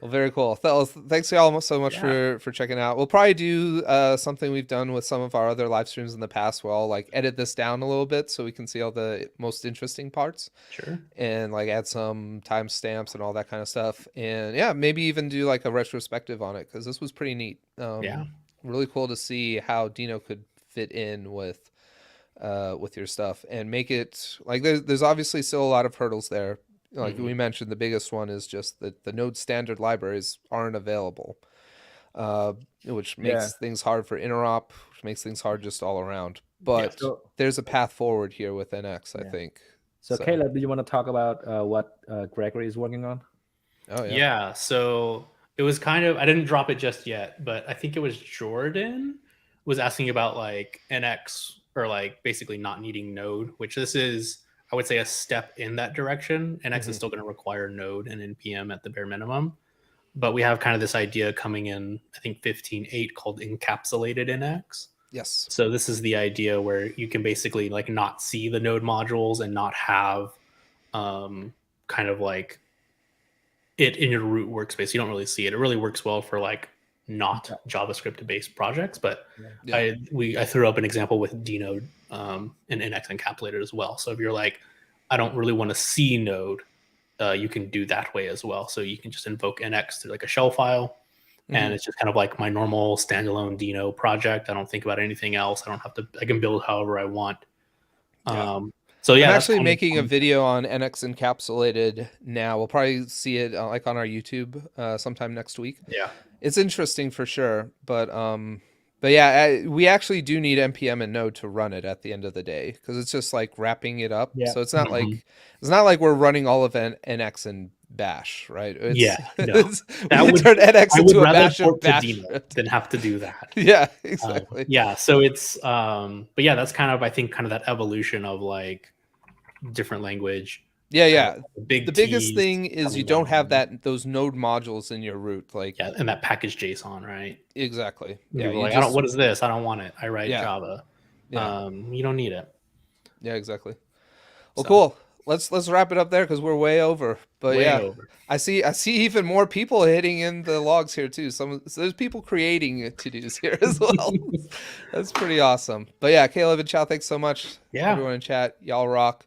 Well, very cool. Thanks y'all so much Yeah. for checking out. We'll probably do something we've done with some of our other live streams in the past. Where I'll like edit this down a little bit so we can see all the most interesting parts Sure. and like add some timestamps and all that kind of stuff. And yeah, maybe even do like a retrospective on it because this was pretty neat. Yeah. Really cool to see how Deno could fit in with your stuff and make it like there's obviously still a lot of hurdles there. Like we mentioned, the biggest one is just that the node standard libraries aren't available, which makes things hard for interop, which makes things hard just all around. But So, there's a path forward here with NX, I think. so Caleb, do you want to talk about what Gregory is working on? Oh Yeah. So it was kind of, I didn't drop it just yet, but I think it was Jordan was asking about like NX or like basically not needing node, which this is, I would say, a step in that direction. NX is still going to require node and npm at the bare minimum, but we have kind of this idea coming in, I think 15.8 called encapsulated NX. Yes. So this is the idea where you can basically like not see the node modules and not have kind of like it in your root workspace. You don't really see it. It really works well for like not JavaScript based projects, but Yeah. I threw up an example with Deno and NX encapsulated as well. So if you're like, I don't really want to see node, you can do that way as well. So you can just invoke NX through like a shell file, and it's just kind of like my normal standalone Deno project. I don't think about anything else. I don't have to. I can build however I want. Yeah. So yeah, I'm that's actually kind of making a video on NX encapsulated now. We'll probably see it like on our YouTube sometime next week. Yeah. It's interesting for sure, but yeah, we actually do need npm and node to run it at the end of the day because it's just like wrapping it up. Yeah. So it's not like we're running all of NX and Bash, right? It's, Yeah, no. we would turn NX I would into a rather Bash port to Bash Deno script. than have to do that. Yeah, exactly. Yeah, so it's but yeah, that's kind of, I think, kind of that evolution of like different language. Yeah. The biggest Biggest thing is you don't have those node modules in your root, like and that package JSON, right? exactly. Yeah, Yeah, like I don't. What is this? I don't want it. I write Java. Yeah. You don't need it. Yeah, exactly. Well, cool. Let's wrap it up there because we're way over. But Way yeah, over. I see even more people hitting in the logs here too. So there's people creating to-dos here as well. That's pretty awesome. But yeah, Caleb and Chow, thanks so much. Yeah. Everyone in chat, y'all rock.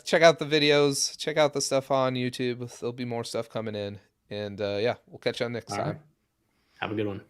Check out the videos. Check out the stuff on YouTube. There'll be more stuff coming in. And yeah, we'll catch you on next time. Right. Have a good one.